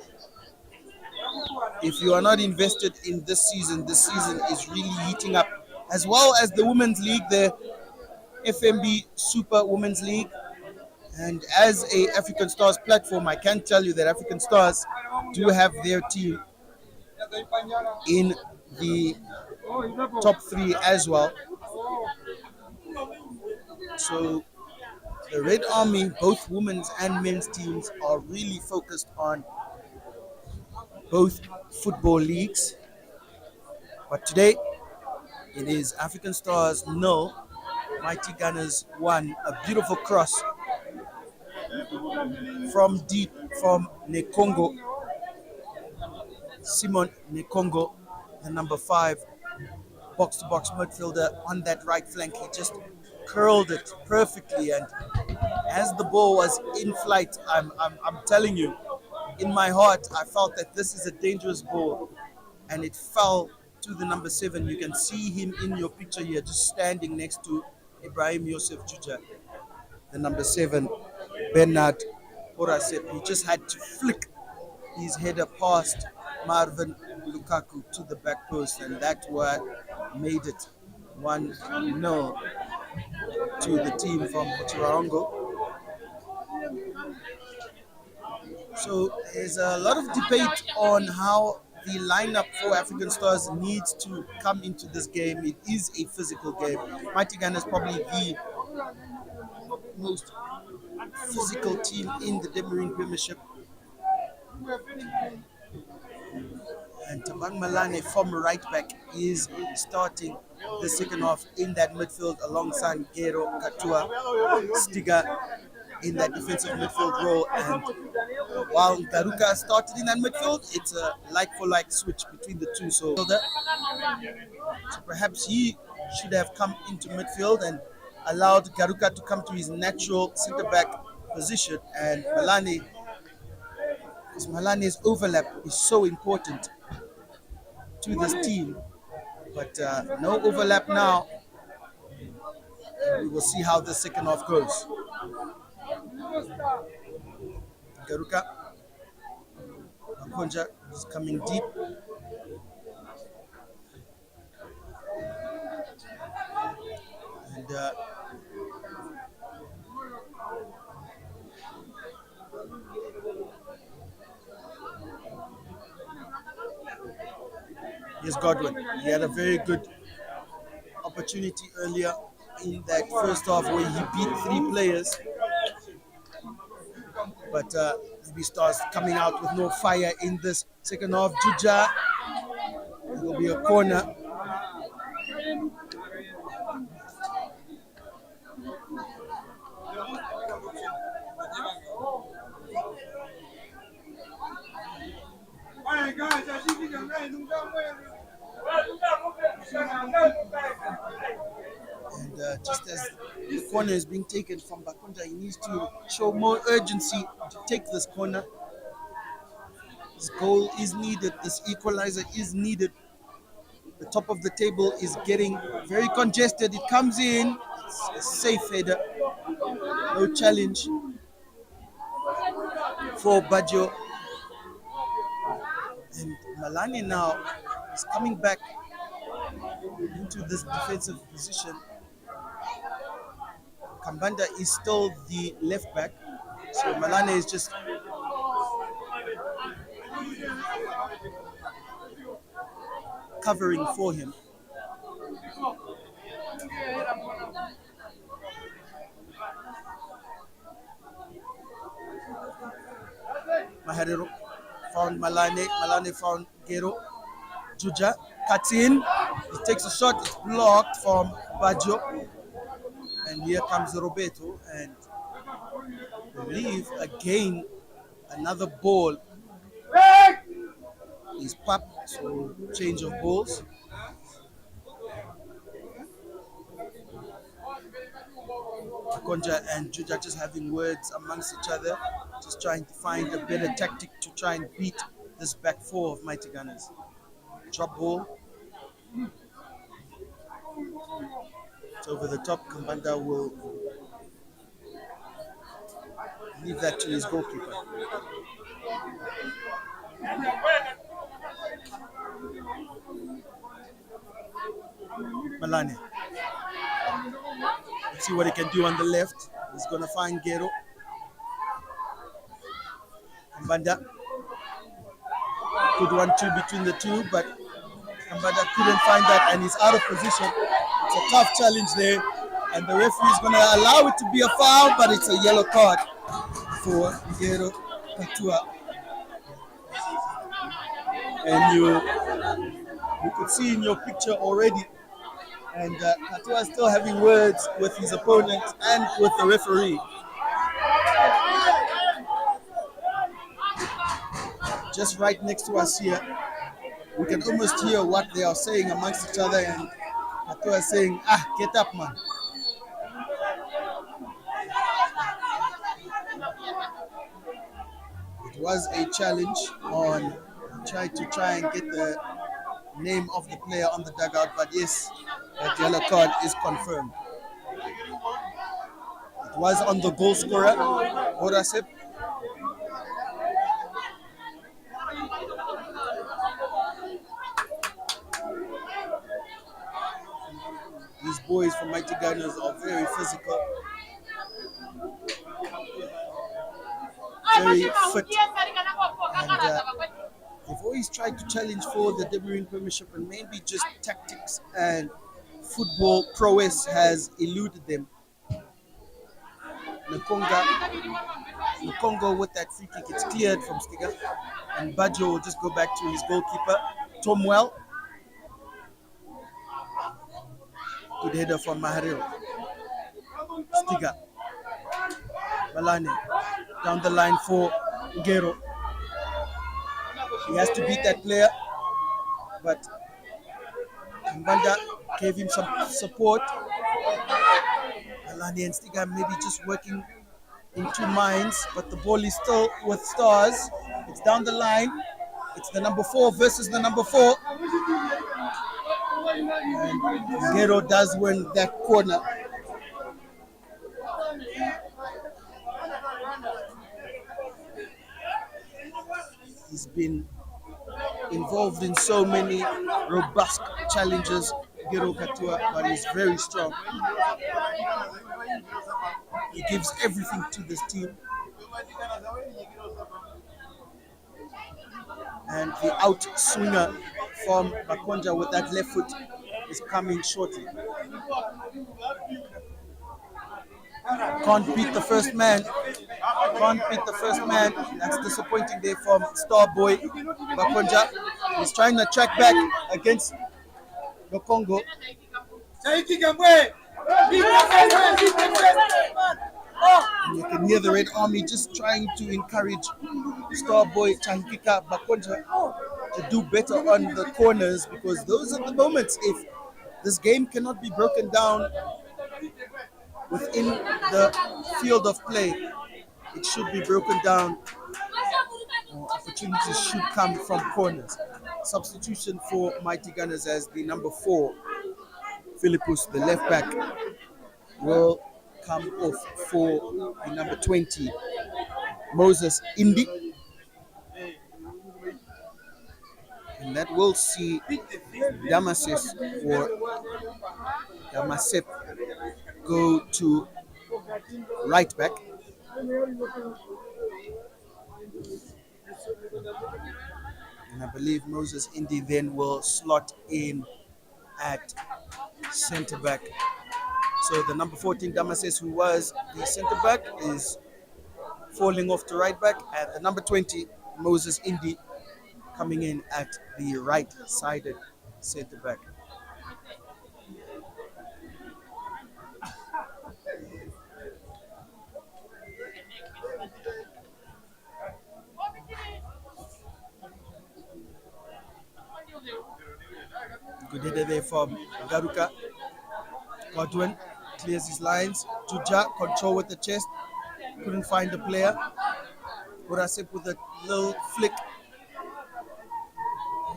if you are not invested in this season is really heating up, as well as the Women's League, the FMB Super Women's League. And as a African Stars platform, I can tell you that African Stars do have their team in the top three as well. So the Red Army, both women's and men's teams, are really focused on both football leagues. But today, it is African Stars 0, Mighty Gunners 1. A beautiful cross from deep from Nekongo. Simon Nekongo, the number 5 box-to-box midfielder on that right flank. He just curled it perfectly, and as the ball was in flight, I'm telling you, in my heart, I felt that this is a dangerous ball, and it fell to the number 7. You can see him in your picture here, just standing next to Ibrahim Yosef Juja, the number 7, Bernard Orasep. He just had to flick his header past Marvin Lukaku to the back post, and that what made it 1-0 to the team from Chiraongo. So there's a lot of debate on how the lineup for African Stars needs to come into this game. It is a physical game. Mighty Ghana is probably the most physical team in the Debmarine Premiership. And Tabang Malane from right back is starting the second half in that midfield alongside Gero Katua Stiga in that defensive midfield role. And while Garuka started in that midfield, it's a like-for-like switch between the two. So perhaps he should have come into midfield and allowed Garuka to come to his natural centre-back position. And Malane's overlap is so important to this team. But no overlap now. We will see how the second half goes. Garuka Akonja is coming deep. And here's Godwin. He had a very good opportunity earlier in that first half where he beat 3 players. But he starts coming out with no fire in this second half. Juja, it will be a corner. And just as the corner is being taken from Bakonja, he needs to show more urgency to take this corner. This goal is needed. This equalizer is needed. The top of the table is getting very congested. It comes in. It's a safe header. No challenge for Baggio. And Malani now is coming back into this defensive position. Kambanda is still the left back. So Malane is just covering for him. Maharero found Malane. Malane found Gero. Juja cuts in. He takes a shot. It's blocked from Baggio. And here comes Roberto. And I believe again another ball is popped. So change of balls. Konja and Juja just having words amongst each other, just trying to find a better tactic to try and beat this back four of Mighty Gunners. Drop ball. It's over the top. Kambanda will leave that to his goalkeeper. Malane. Let's see what he can do on the left. He's going to find Gero. Kambanda. Good 1-2 between the two, but Kambanda couldn't find that and he's out of position. It's a tough challenge there, and the referee is going to allow it to be a foul, but it's a yellow card for Gero Katua. And you could see in your picture already, and Katua is still having words with his opponent and with the referee. Just right next to us here, we can almost hear what they are saying amongst each other, and Katua is saying, get up, man. It was a challenge on try and get the name of the player on the dugout, but yes, that yellow card is confirmed. It was on the goal scorer, Horasep. These boys from Mighty Gunners are very physical, very fit, and they've always tried to challenge for the Debmarine Premiership, and maybe just tactics and football prowess has eluded them. Nkongo with that free kick, it's cleared from Stiga, and Baggio will just go back to his goalkeeper, Tomwell. Good header from Maharil. Stiga. Malane down the line for Gero. He has to beat that player, but Mbanda gave him some support. Malane and Stiga maybe just working in two minds, but the ball is still with Stars. It's down the line. It's the number 4 versus the number 4. And Gero does win that corner. He's been involved in so many robust challenges, Gero Katua, but he's very strong. He gives everything to this team. And the out swinger from Bakonja with that left foot is coming shortly. Can't beat the first man. Can't beat the first man. That's disappointing there from star boy Bakonja. He's trying to track back against the Congo. And you can hear the Red Army just trying to encourage star boy Chankika Bakonja to do better on the corners, because those are the moments, if this game cannot be broken down within the field of play, it should be broken down. Opportunities should come from corners. Substitution for Mighty Gunners as the number 4, Philippus, the left back, will come off for the number 20, Moses Indi. And that will see Damascus or Damasep go to right back. And I believe Moses Indi then will slot in at centre back. So the number 14 Damases, who was the centre back, is falling off to right back, and the number 20 Moses Indi coming in at the right-sided centre back. Good header there from Garuka. Godwin clears his lines. Juja, control with the chest. Couldn't find the player. Burasip with a little flick.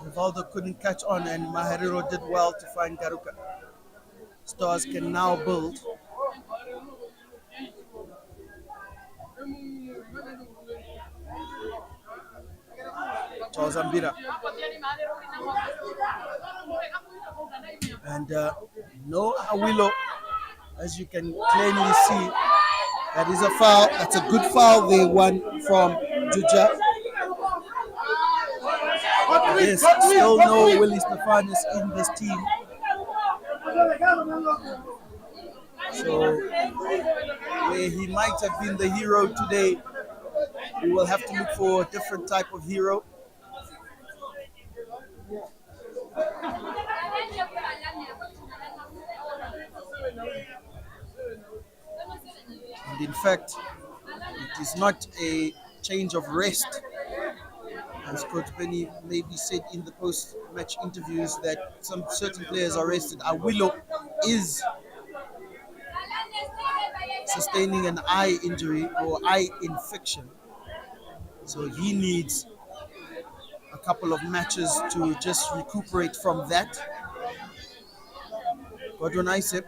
Rivaldo couldn't catch on, and Mahariro did well to find Garuka. Stars can now build. Charles Ambira. And no Awilo, as you can clearly see. That is a foul. That's a good foul. They won from Juja. Yes, still no Willie Stefanis in this team. So, where he might have been the hero today, we will have to look for a different type of hero. And in fact, it is not a change of rest. As Coach Benny maybe said in the post-match interviews that some certain players are rested. Awilo is sustaining an eye injury or eye infection. So he needs a couple of matches to just recuperate from that. Godwin Isep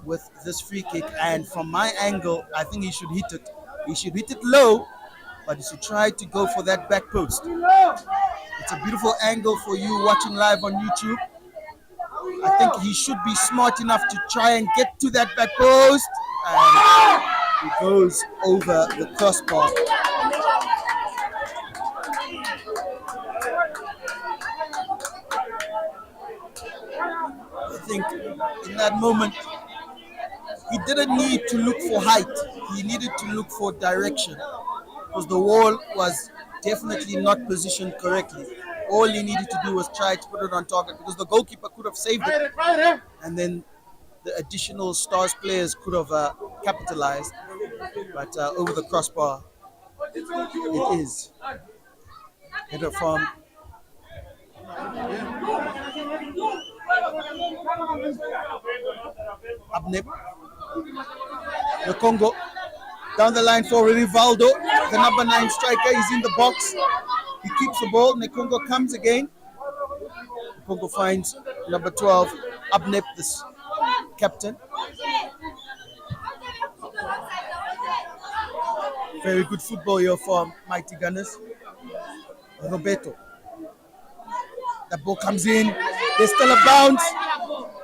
with this free kick, and from my angle, I think he should hit it. He should hit it low, but he should try to go for that back post. It's a beautiful angle for you watching live on YouTube. I think he should be smart enough to try and get to that back post, and he goes over the crossbar. I think in that moment, he didn't need to look for height. He needed to look for direction, because the wall was definitely not positioned correctly. All he needed to do was try to put it on target, because the goalkeeper could have saved it, and then the additional Stars players could have capitalized. But over the crossbar, it is. Header from Abneb. The Congo. Down the line for Rivaldo. The number 9 striker is in the box. He keeps the ball. Nekongo comes again. Nekongo finds number 12, Abneb, this captain. Very good football here for Mighty Gunners. Roberto. The ball comes in. There's still a bounce.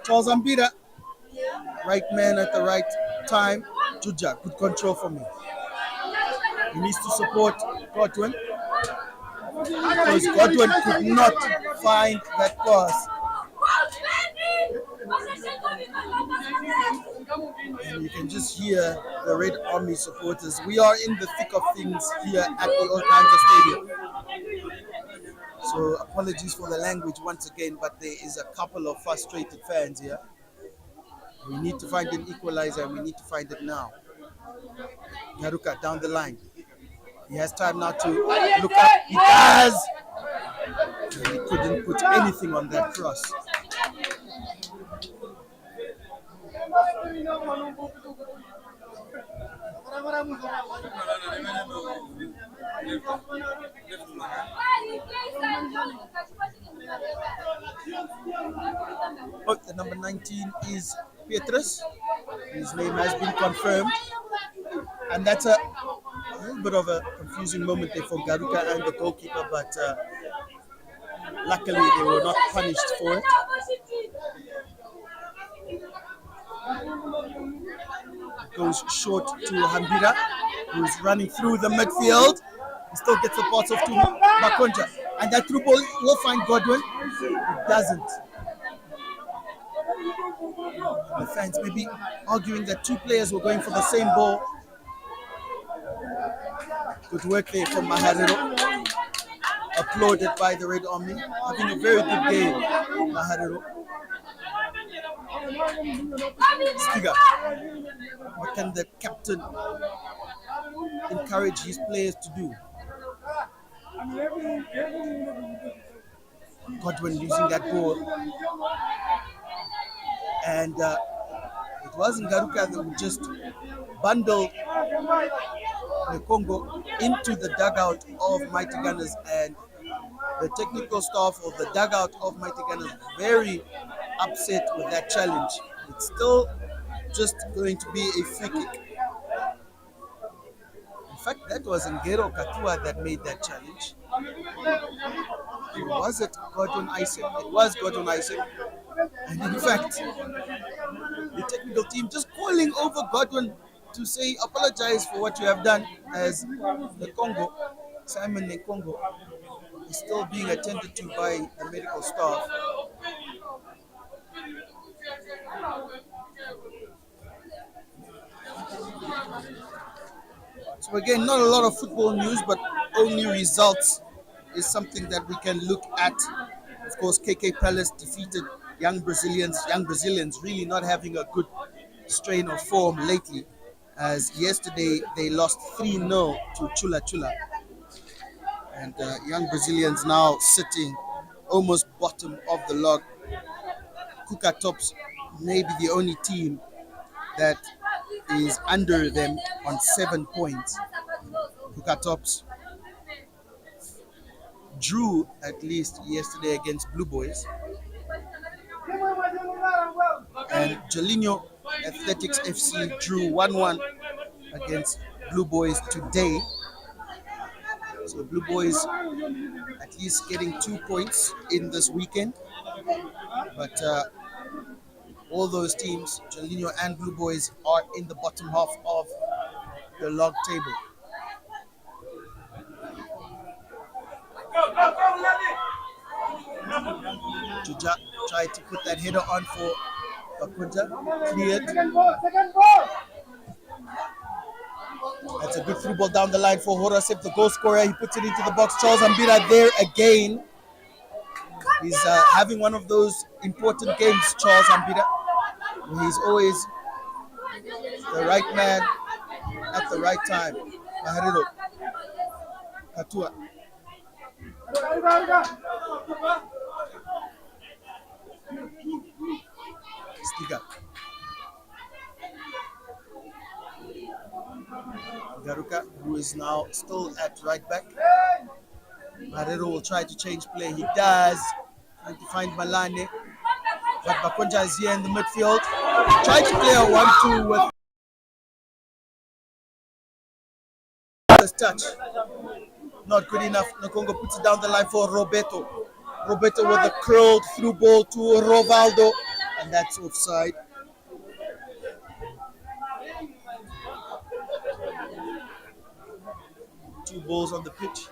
Charles Ambira. Right man at the right time. Juja, good control from him. He needs to support Godwin, because Godwin could not find that pass. And you can just hear the Red Army supporters. We are in the thick of things here at the Orlando Stadium. So apologies for the language once again, but there is a couple of frustrated fans here. We need to find an equalizer and we need to find it now. Garuka down the line. He has time now to look up. He does! He couldn't put anything on that cross. Oh, the number 19 is Petrus. His name has been confirmed. And that's a little bit of a confusing moment there for Garuka and the goalkeeper, but luckily they were not punished for it. Goes short to Hambira, who's running through the midfield. He still gets the pass off to Bakonja. And that through ball will find Godwin. It doesn't. The fans may be arguing that two players were going for the same ball. Good work there from Maharero. Applauded by the Red Army. Having a very good game, Maharero. Stiga. What can the captain encourage his players to do? Godwin losing that ball. And it wasn't Garuka that would just bundle the Congo into the dugout of Mighty Gunners, and the technical staff of the dugout of Mighty Gunners very upset with that challenge. It's still just going to be a free kick. In fact, that was Ngero Katua that made that challenge. Or was it Gordon Isaac? It was Gordon Isaac. And in fact, the technical team just calling over Godwin to say apologize for what you have done, as the Congo, Simon Nkongo, is still being attended to by the medical staff. So again, not a lot of football news, but only results is something that we can look at. Of course, KK Palace defeated Young Brazilians really not having a good strain of form lately, as yesterday they lost 3-0 to Chula Chula. And Young Brazilians now sitting almost bottom of the log. Kuka Tops may be the only team that is under them on 7 points. Kuka Tops drew at least yesterday against Blue Boys. And Jolinho Athletics FC drew 1-1 against Blue Boys today. So Blue Boys at least getting 2 points in this weekend. But all those teams, Jolinho and Blue Boys, are in the bottom half of the log table. Juja tried to put that header on for Bakunja, cleared. That's a good through ball down the line for Horasep, the goal scorer. He puts it into the box. Charles Ambira there again. He's having one of those important games, Charles Ambira. He's always the right man at the right time. Mahariro. Katua. Stiga. Garuka, who is now still at right back. Marero will try to change play. He does. Trying to find Malane. But Bakonja is here in the midfield. Trying to play a 1-2 with this touch. Not good enough. Nkongo puts it down the line for Roberto. Roberto with a curled through ball to Rovaldo. And that's offside. Two balls on the pitch.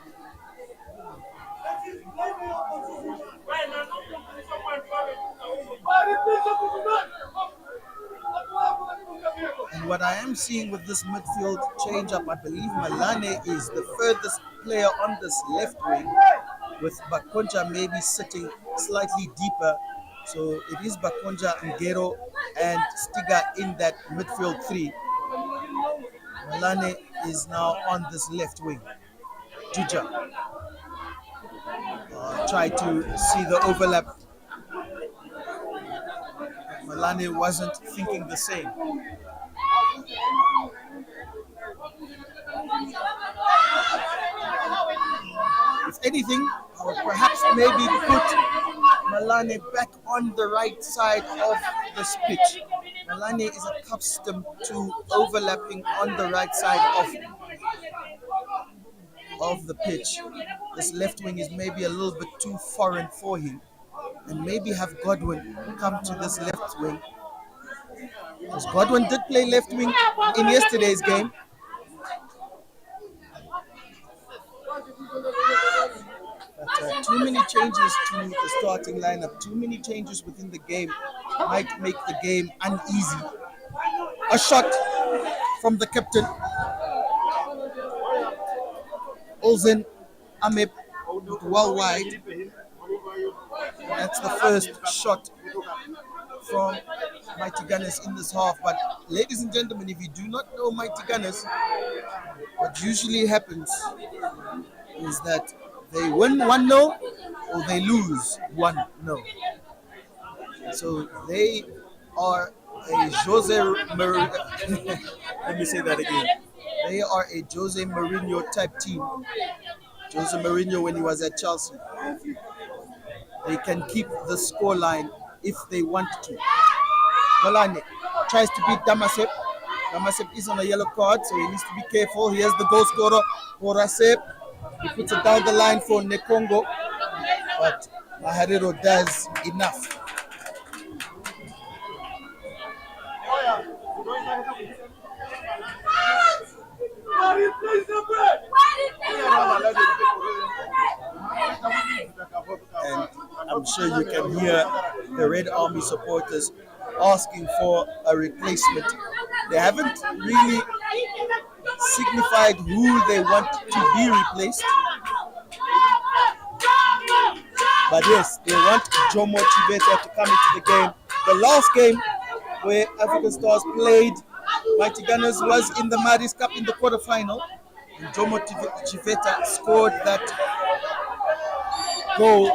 what I am seeing with this midfield change up, I believe Malane is the furthest player on this left wing, with Bakonja maybe sitting slightly deeper. So it is Bakonja, Ngero, and Stiga in that midfield three. Malane is now on this left wing. Juja tried to see the overlap. Malane wasn't thinking the same. If anything, I would perhaps maybe put Malane back on the right side of this pitch. Malane is accustomed to overlapping on the right side of the pitch. This left wing is maybe a little bit too foreign for him. And maybe have Godwin come to this left wing. Because Godwin did play left wing in yesterday's game. But too many changes to the starting lineup, too many changes within the game might make the game uneasy. A shot from the captain, Olsen Ameb, well wide. That's the first shot from Mighty Gunners in this half. But ladies and gentlemen, if you do not know Mighty Gunners, what usually happens is that they win 1-0 or they lose 1-0. So they are a Jose Mourinho. Let me say that again. They are a Jose Mourinho type team. Jose Mourinho when he was at Chelsea. They can keep the scoreline if they want to. Malane tries to beat Damasep. Damasep is on a yellow card, so he needs to be careful. Here's the goal scorer, Horasep. He puts it down the line for Nekongo, but Maharero does enough. And I'm sure you can hear the Red Army supporters asking for a replacement. They haven't really signified who they want to be replaced. But yes, they want Jomo Chibeta to come into the game. The last game where African Stars played Mighty Gunners was in the Maris Cup in the quarterfinal. And Jomo Chiveta scored that goal.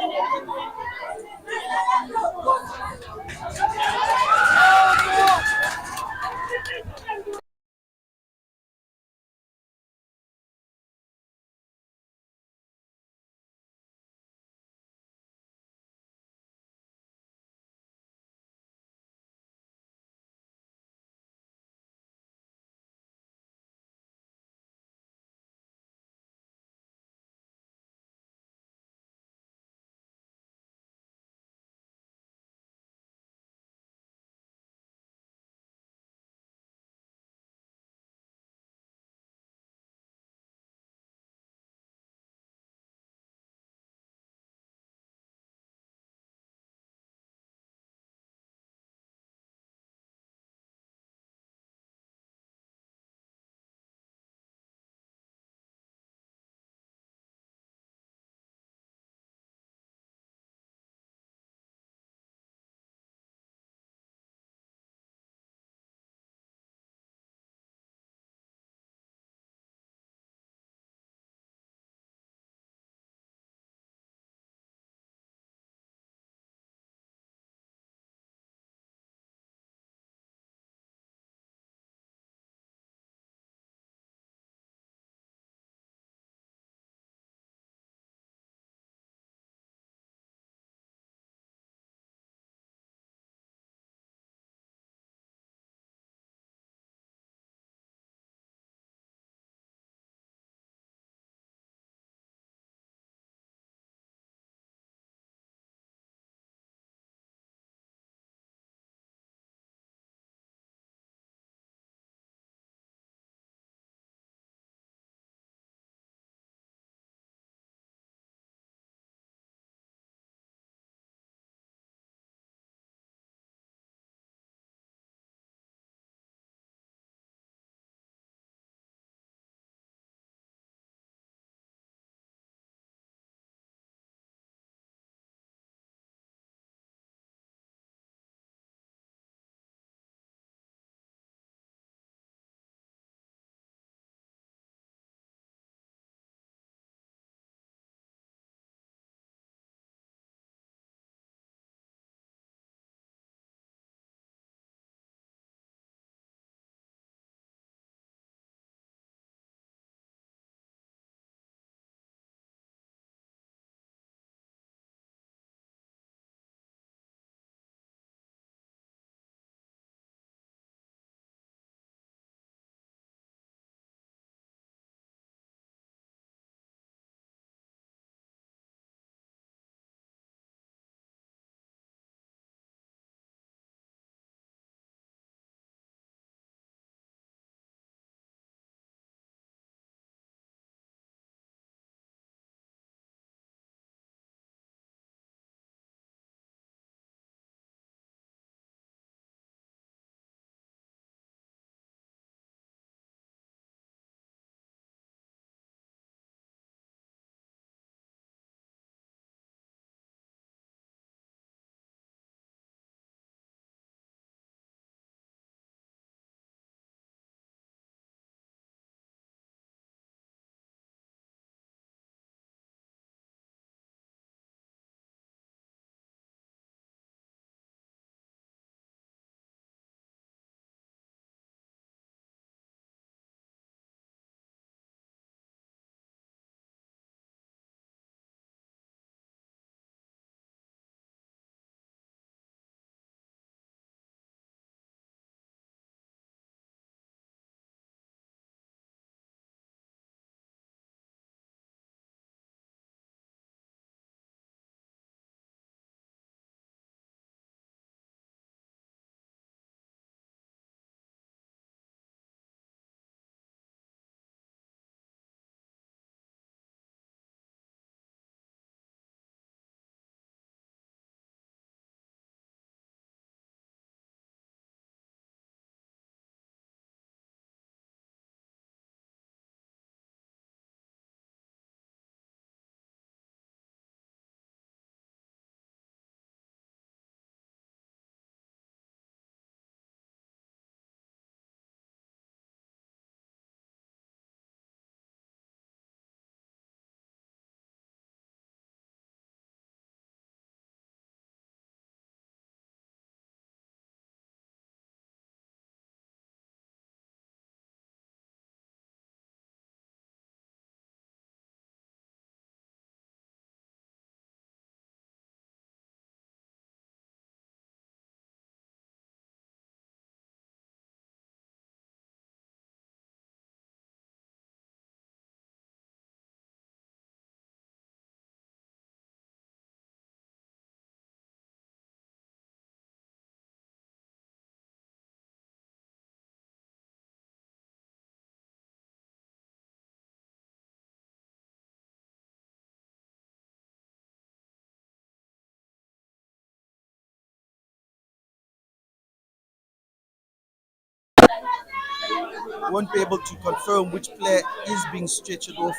won't be able to confirm which player is being stretched off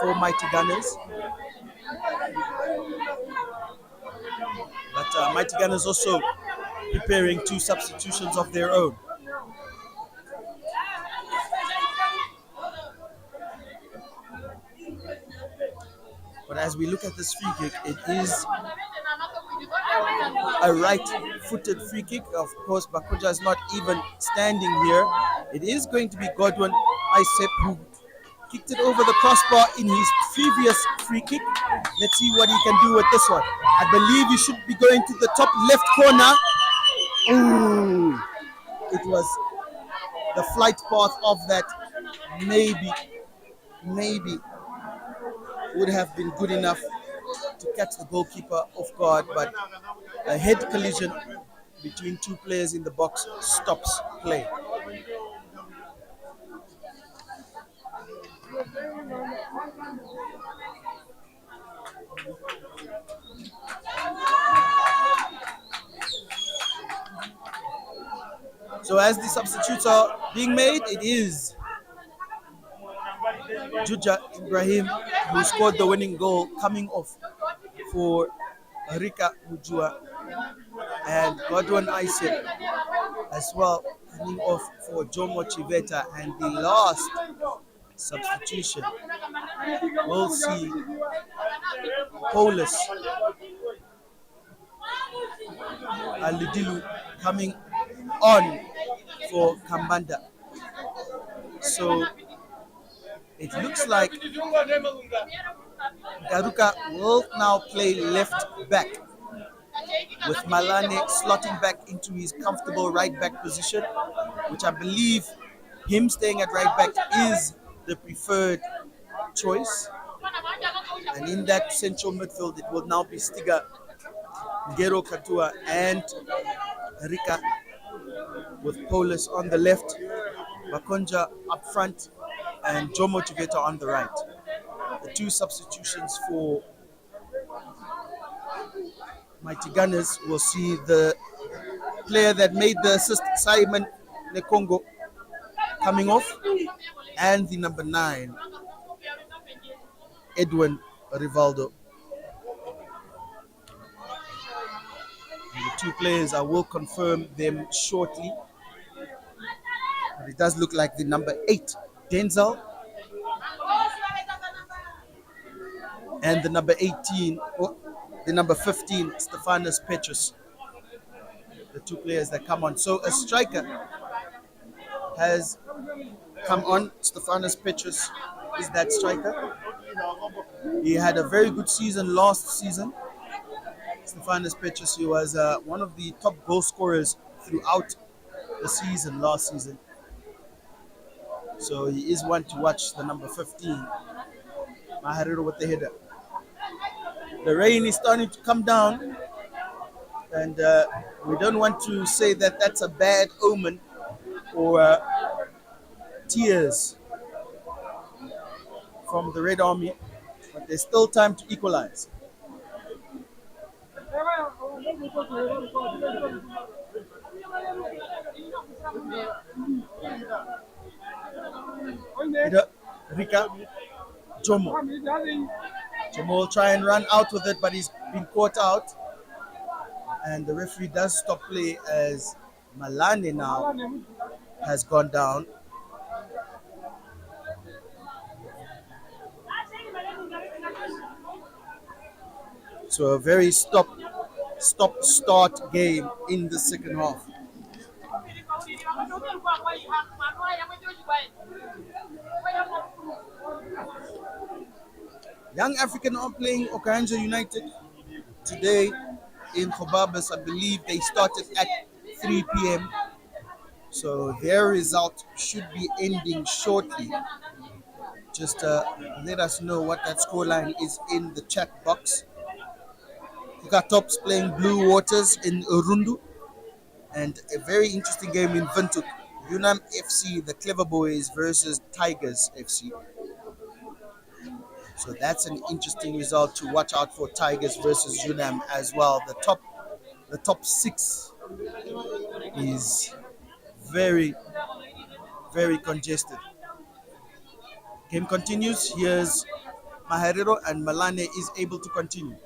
for Mighty Gunners. But Mighty Gunners also preparing two substitutions of their own. But as we look at this free kick, it is a right-footed free kick. Of course, Bakoja is not even standing here. It is going to be Godwin Isep who kicked it over the crossbar in his previous free kick. Let's see what he can do with this one. I believe he should be going to the top left corner. Ooh, it was the flight path of that maybe would have been good enough to catch the goalkeeper off guard, but a head collision between two players in the box stops play. So as the substitutes are being made, it is Juja Ibrahim who scored the winning goal coming off for Rika Mujua, and Godwin Isaac as well coming off for Jomo Chiveta, and the last substitution we'll see Paulus Aludilu coming on for Kambanda. So it looks like Garuka will now play left back, with Malane slotting back into his comfortable right back position, which I believe him staying at right back is the preferred choice. And in that central midfield, it will now be Stiga, Ngero Katua, and Rika, with Polis on the left, Makonja up front, and Jomo Chiveta on the right. The two substitutions for Mighty Gunners will see the player that made the assist, Simon Nekongo, coming off, and the number 9, Edwin Rivaldo. And the two players, I will confirm them shortly. But it does look like the number 8, Denzel, and the number 18, or the number 15, Stephanus Petrus. The two players that come on. So a striker has come on. Stephanus Petrus is that striker. He had a very good season last season. Stephanus Petrus, he was one of the top goal scorers throughout the season last season. So he is one to watch, the number 15. Mahariro with the header. The rain is starting to come down, and we don't want to say that that's a bad omen or tears from the Red Army, but there's still time to equalize. Rika Jomo. Jomo will try and run out with it, but he's been caught out. And the referee does stop play as Malane now has gone down. So a very stop-start game in the second half. Young African are playing Okanja United today in Kobabas. I believe they started at 3 p.m. So their result should be ending shortly. Just let us know what that scoreline is in the chat box. Tops playing Blue Waters in Urundu, and a very interesting game in Windhoek. Unam FC, the Clever Boys versus Tigers FC. So that's an interesting result to watch out for. Tigers versus Unam as well. The top 6 is very, very congested. Game continues. Here's Maherero, and Malane is able to continue.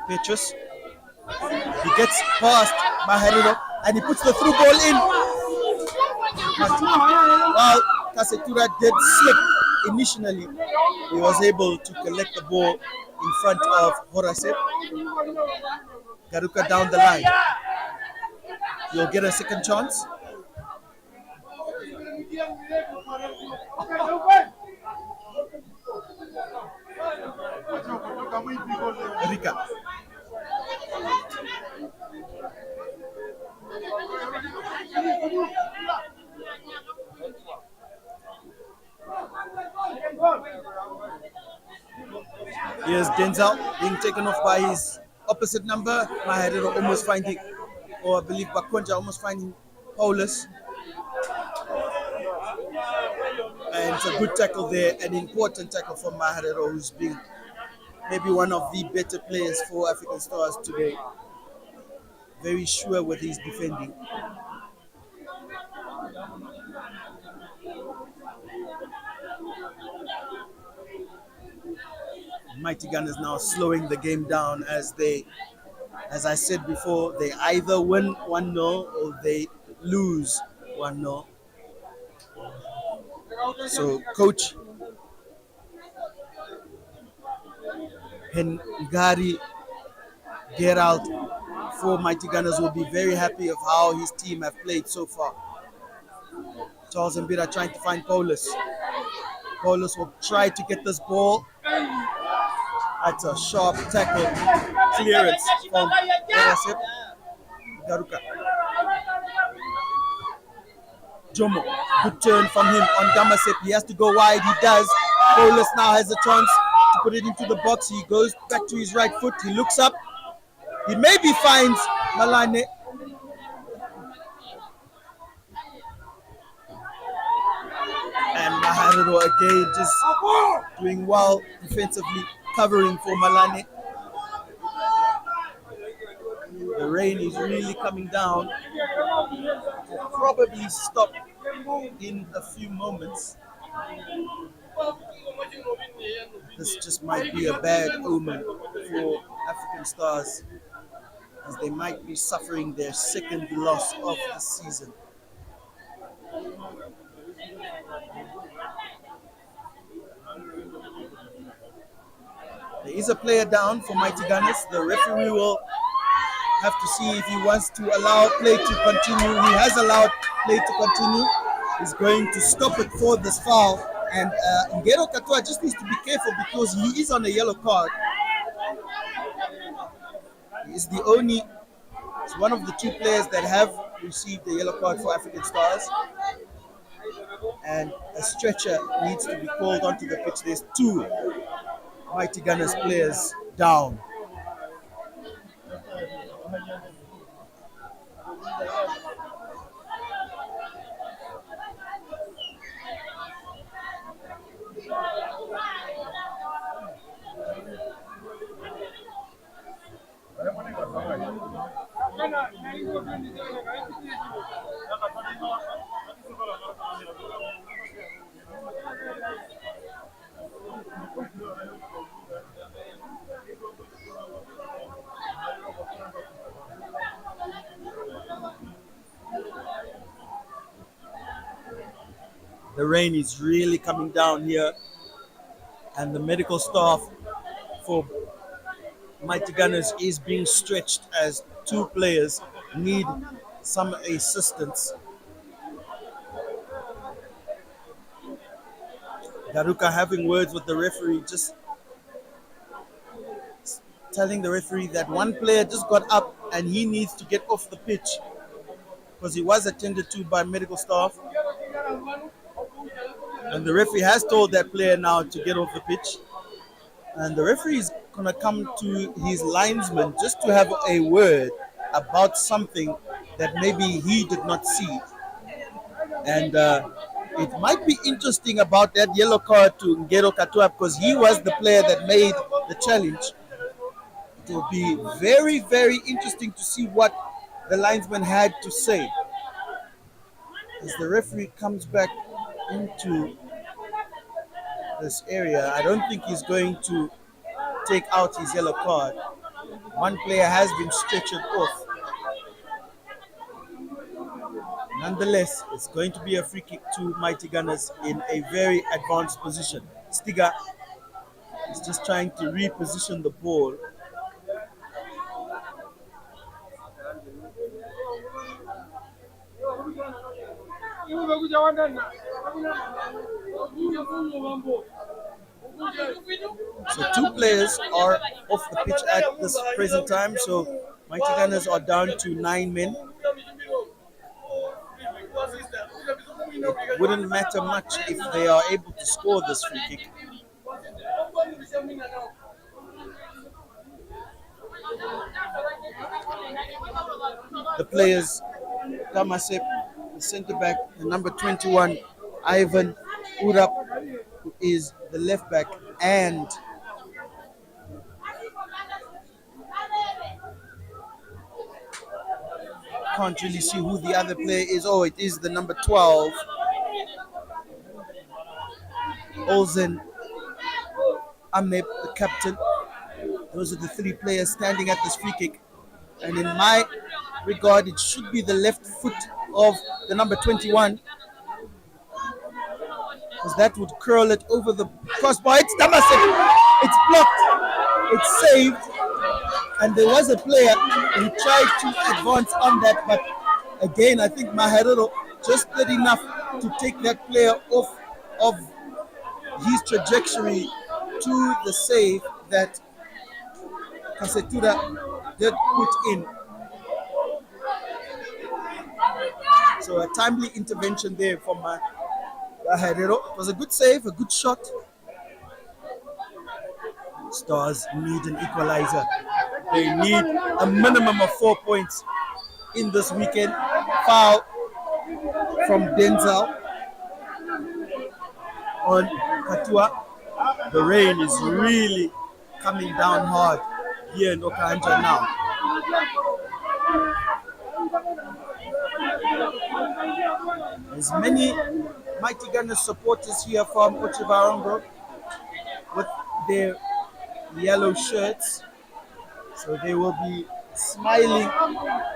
Petrus, he gets past Maherero and he puts the through ball in. While Kasetura did slip initially, he was able to collect the ball in front of Horasep. Garuka down the line. You'll get a second chance. Rika. Here's Denzel being taken off by his opposite number. Maherero almost finding, or I believe Bakonja almost finding Paulus. And it's a good tackle there, an important tackle from Maherero, who's been maybe one of the better players for African Stars today. Very sure with his defending. Mighty Gunners now slowing the game down as I said before, they either win 1-0 or they lose 1-0. So Coach Hengari Gerald for Mighty Gunners will be very happy of how his team have played so far. Charles Mbira trying to find Paulus. Paulus will try to get this ball. That's a sharp tackle clearance from Horasep. Garuka. Jomo, good turn from him on Gamasep. He has to go wide. He does. Paulus now has a chance to put it into the box. He goes back to his right foot. He looks up. He maybe finds Malane. And Maharero again just doing well defensively, covering for Malane. The rain is really coming down. It will probably stop in a few moments. This just might be a bad omen for African Stars, as they might be suffering their second loss of the season. There is a player down for Mighty Gunners. The referee will have to see if he wants to allow play to continue. He has allowed play to continue. He's going to stop it for this foul. And Ngero Katoa just needs to be careful because he is on a yellow card. He's one of the two players that have received the yellow card for African Stars. And a stretcher needs to be called onto the pitch. There's two Mighty Gunners players down. The rain is really coming down here, and the medical staff for Mighty Gunners is being stretched as two players need some assistance. Garuka having words with the referee, just telling the referee that one player just got up and he needs to get off the pitch because he was attended to by medical staff. And the referee has told that player now to get off the pitch. And the referee is going to come to his linesman just to have a word about something that maybe he did not see. And it might be interesting about that yellow card to Ngero Katoa because he was the player that made the challenge. It will be very, very interesting to see what the linesman had to say as the referee comes back into this area. I don't think he's going to take out his yellow card. One player has been stretchered off. Nonetheless, it's going to be a free kick to Mighty Gunners in a very advanced position. Stiga is just trying to reposition the ball. So two players are off the pitch at this present time. So Mighty Gunners are down to 9 men. It wouldn't matter much if they are able to score this free kick. The players, Damasep, the centre back, the number 21, Ivan Urap, who is the left back, and can't really see who the other player is. Oh, it is the number 12, Olsen Amneb, the captain. Those are the three players standing at this free kick. And in my regard, it should be the left foot of the number 21, because that would curl it over the crossbar. It's Damasek. It's blocked. It's saved. And there was a player who tried to advance on that, but again, I think Maharero just did enough to take that player off of his trajectory to the save that Kasetura did put in. So a timely intervention there from Maharero. It was a good save, a good shot. Stars need an equalizer. They need a minimum of 4 points in this weekend. Foul from Denzel on Katua. The rain is really coming down hard here in Okanja now. There's many Mighty Gunners supporters here from Ochivarongo with their yellow shirts. So they will be smiling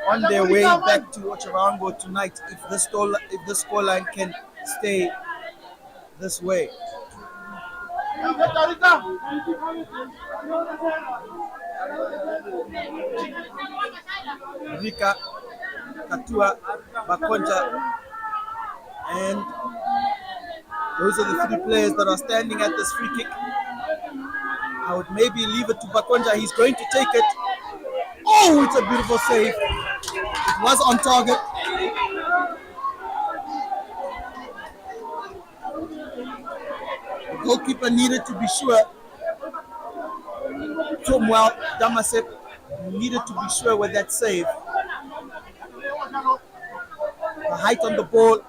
on their way back to Ochivarongo tonight if the scoreline can stay this way. Rika, Katua, Bakonja, and those are the three players that are standing at this free kick. I would maybe leave it to Bakonja. He's going to take it. Oh, it's a beautiful save. It was on target. The goalkeeper needed to be sure. Tomwell Damasep needed to be sure with that save. The height on the ball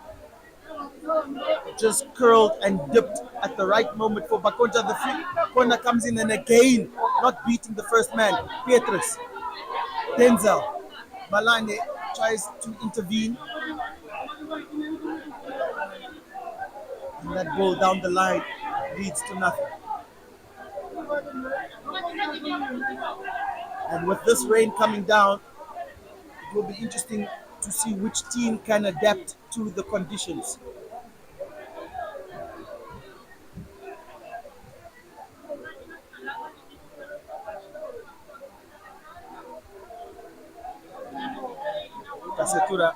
just curled and dipped at the right moment for Bakonja. The free corner comes in, and again, not beating the first man, Petrus. Denzel Malane tries to intervene. And that ball down the line leads to nothing. And with this rain coming down, it will be interesting to see which team can adapt to the conditions. Kasetura,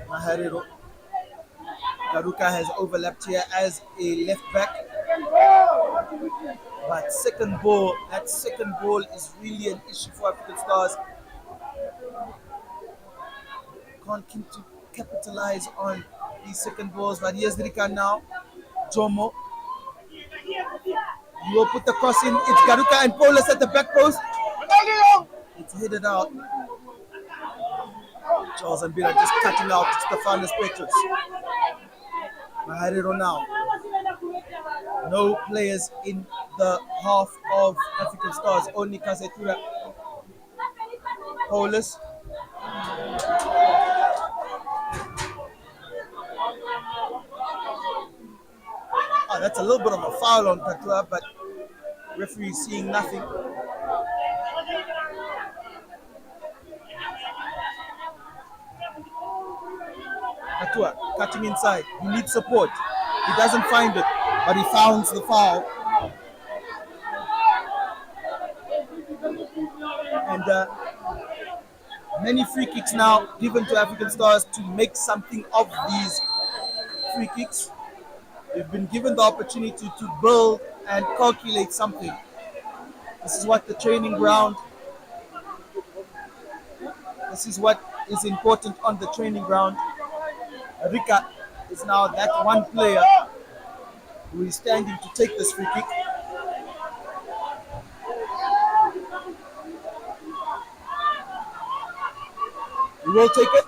Maharero, Garuka has overlapped here as a left back. But that second ball is really an issue for African Stars. Can't keep to capitalize on these second balls. But here's Rika now. Jomo. You will put the cross in. It's Garuka and Paulus at the back post. It's headed out. Charles and Bila just cutting out Stefanos Petrus. Maharero now. No players in the half of African Stars. Only Kasetura, Paulus. Oh, that's a little bit of a foul on Katua, but referee seeing nothing. Katua cutting inside. He needs support. He doesn't find it, but he founds the foul. And many free kicks now given to African Stars to make something of these free kicks. They've been given the opportunity to build and calculate something. This is what the training ground, this is what is important on the training ground. Rika is now that one player who is standing to take this free kick. He will take it.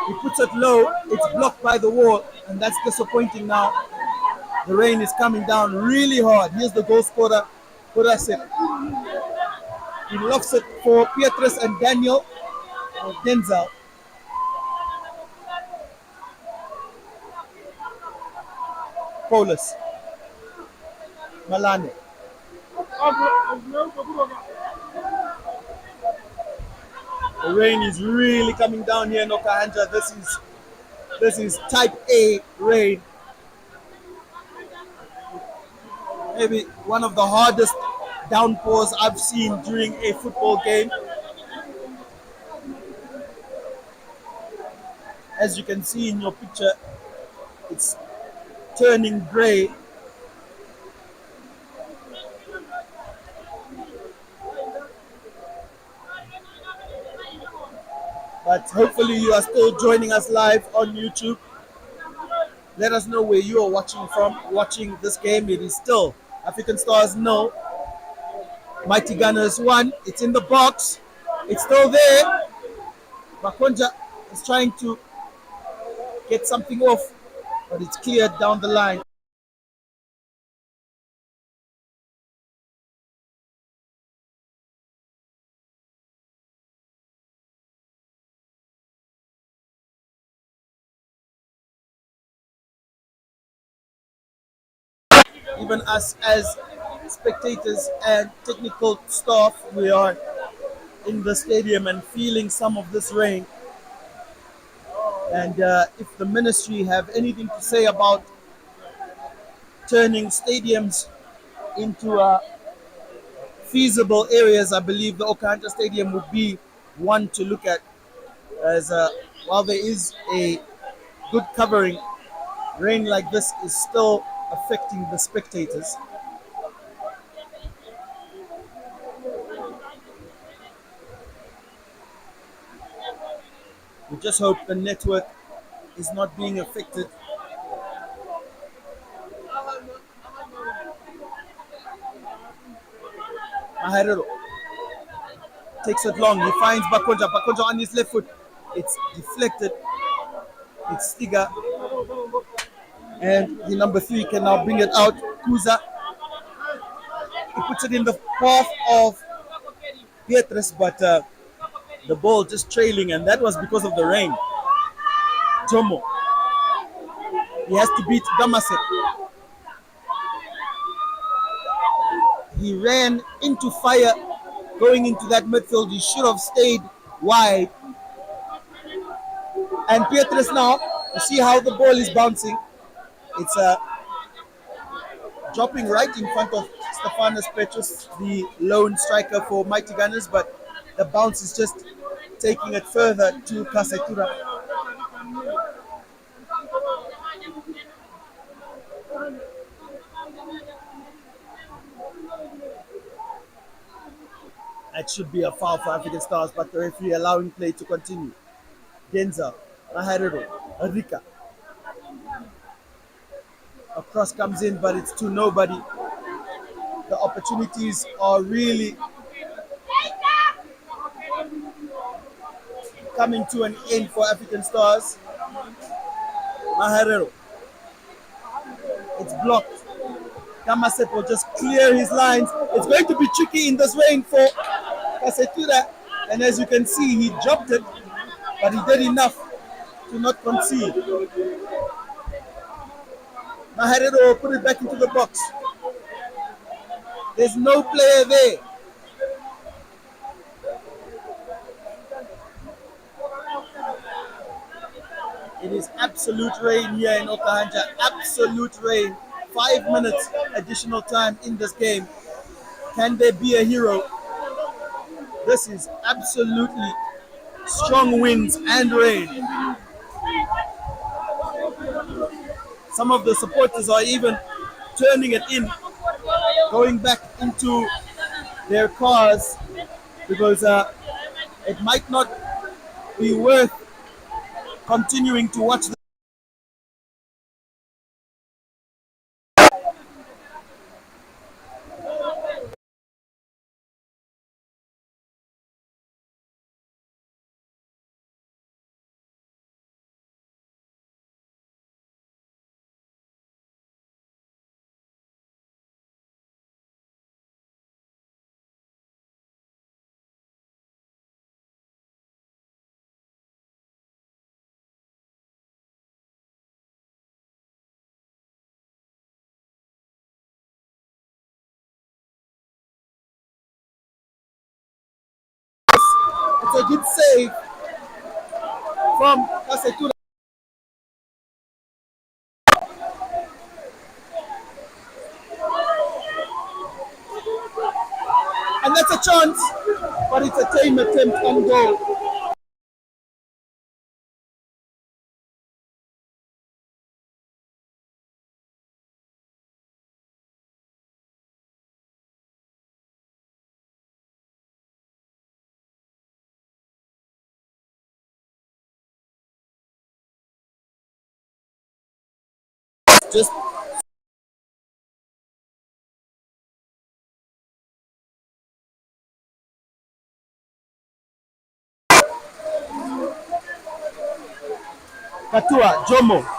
He puts it low. It's blocked by the wall, and that's disappointing now. The rain is coming down really hard. Here's the goal scorer, Kurasek. He lofts it for Pietrus and Daniel or Denzel. Paulus. Malane. The rain is really coming down here in Okahanja. This is type A rain. Maybe one of the hardest downpours I've seen during a football game. As you can see in your picture, it's turning gray. But hopefully you are still joining us live on YouTube. Let us know where you are watching from, watching this game. It is still African Stars 0, Mighty Gunners 1. It's in the box. It's still there. Bakonja is trying to get something off, but it's cleared down the line. Even us as spectators and technical staff, we are in the stadium and feeling some of this rain. And if the ministry have anything to say about turning stadiums into feasible areas, I believe the Okahanja Stadium would be one to look at. As while there is a good covering, rain like this is still affecting the spectators. We just hope the network is not being affected. Maharero takes it long. He finds Bakonja. Bakonja on his left foot. It's deflected. It's Stiga. And the number 3 can now bring it out. Kuza. He puts it in the path of Pietrus, but the ball just trailing, and that was because of the rain. Jomo. He has to beat Damaset. He ran into fire going into that midfield. He should have stayed wide. And Pietrus now, you see how the ball is bouncing. It's dropping right in front of Stefanos Petrus, the lone striker for Mighty Gunners, but the bounce is just taking it further to Kasetura. It should be a foul for African Stars, but the referee allowing play to continue. Denzel, Maharero, Rika. A cross comes in, but it's to nobody. The opportunities are really coming to an end for African Stars. Maharero. It's blocked. Kamasep will just clear his lines. It's going to be tricky in this rain for Kasetura. And as you can see, he dropped it, but he did enough to not concede. Maharero will put it back into the box. There's no player there. It is absolute rain here in Okahanja. Absolute rain. 5 minutes additional time in this game. Can there be a hero? This is absolutely strong winds and rain. Some of the supporters are even turning it in, going back into their cars because it might not be worth continuing to watch. It's a good save from Kasetura. And that's a chance, but it's a tame attempt on goal. Just Katua, Jomo.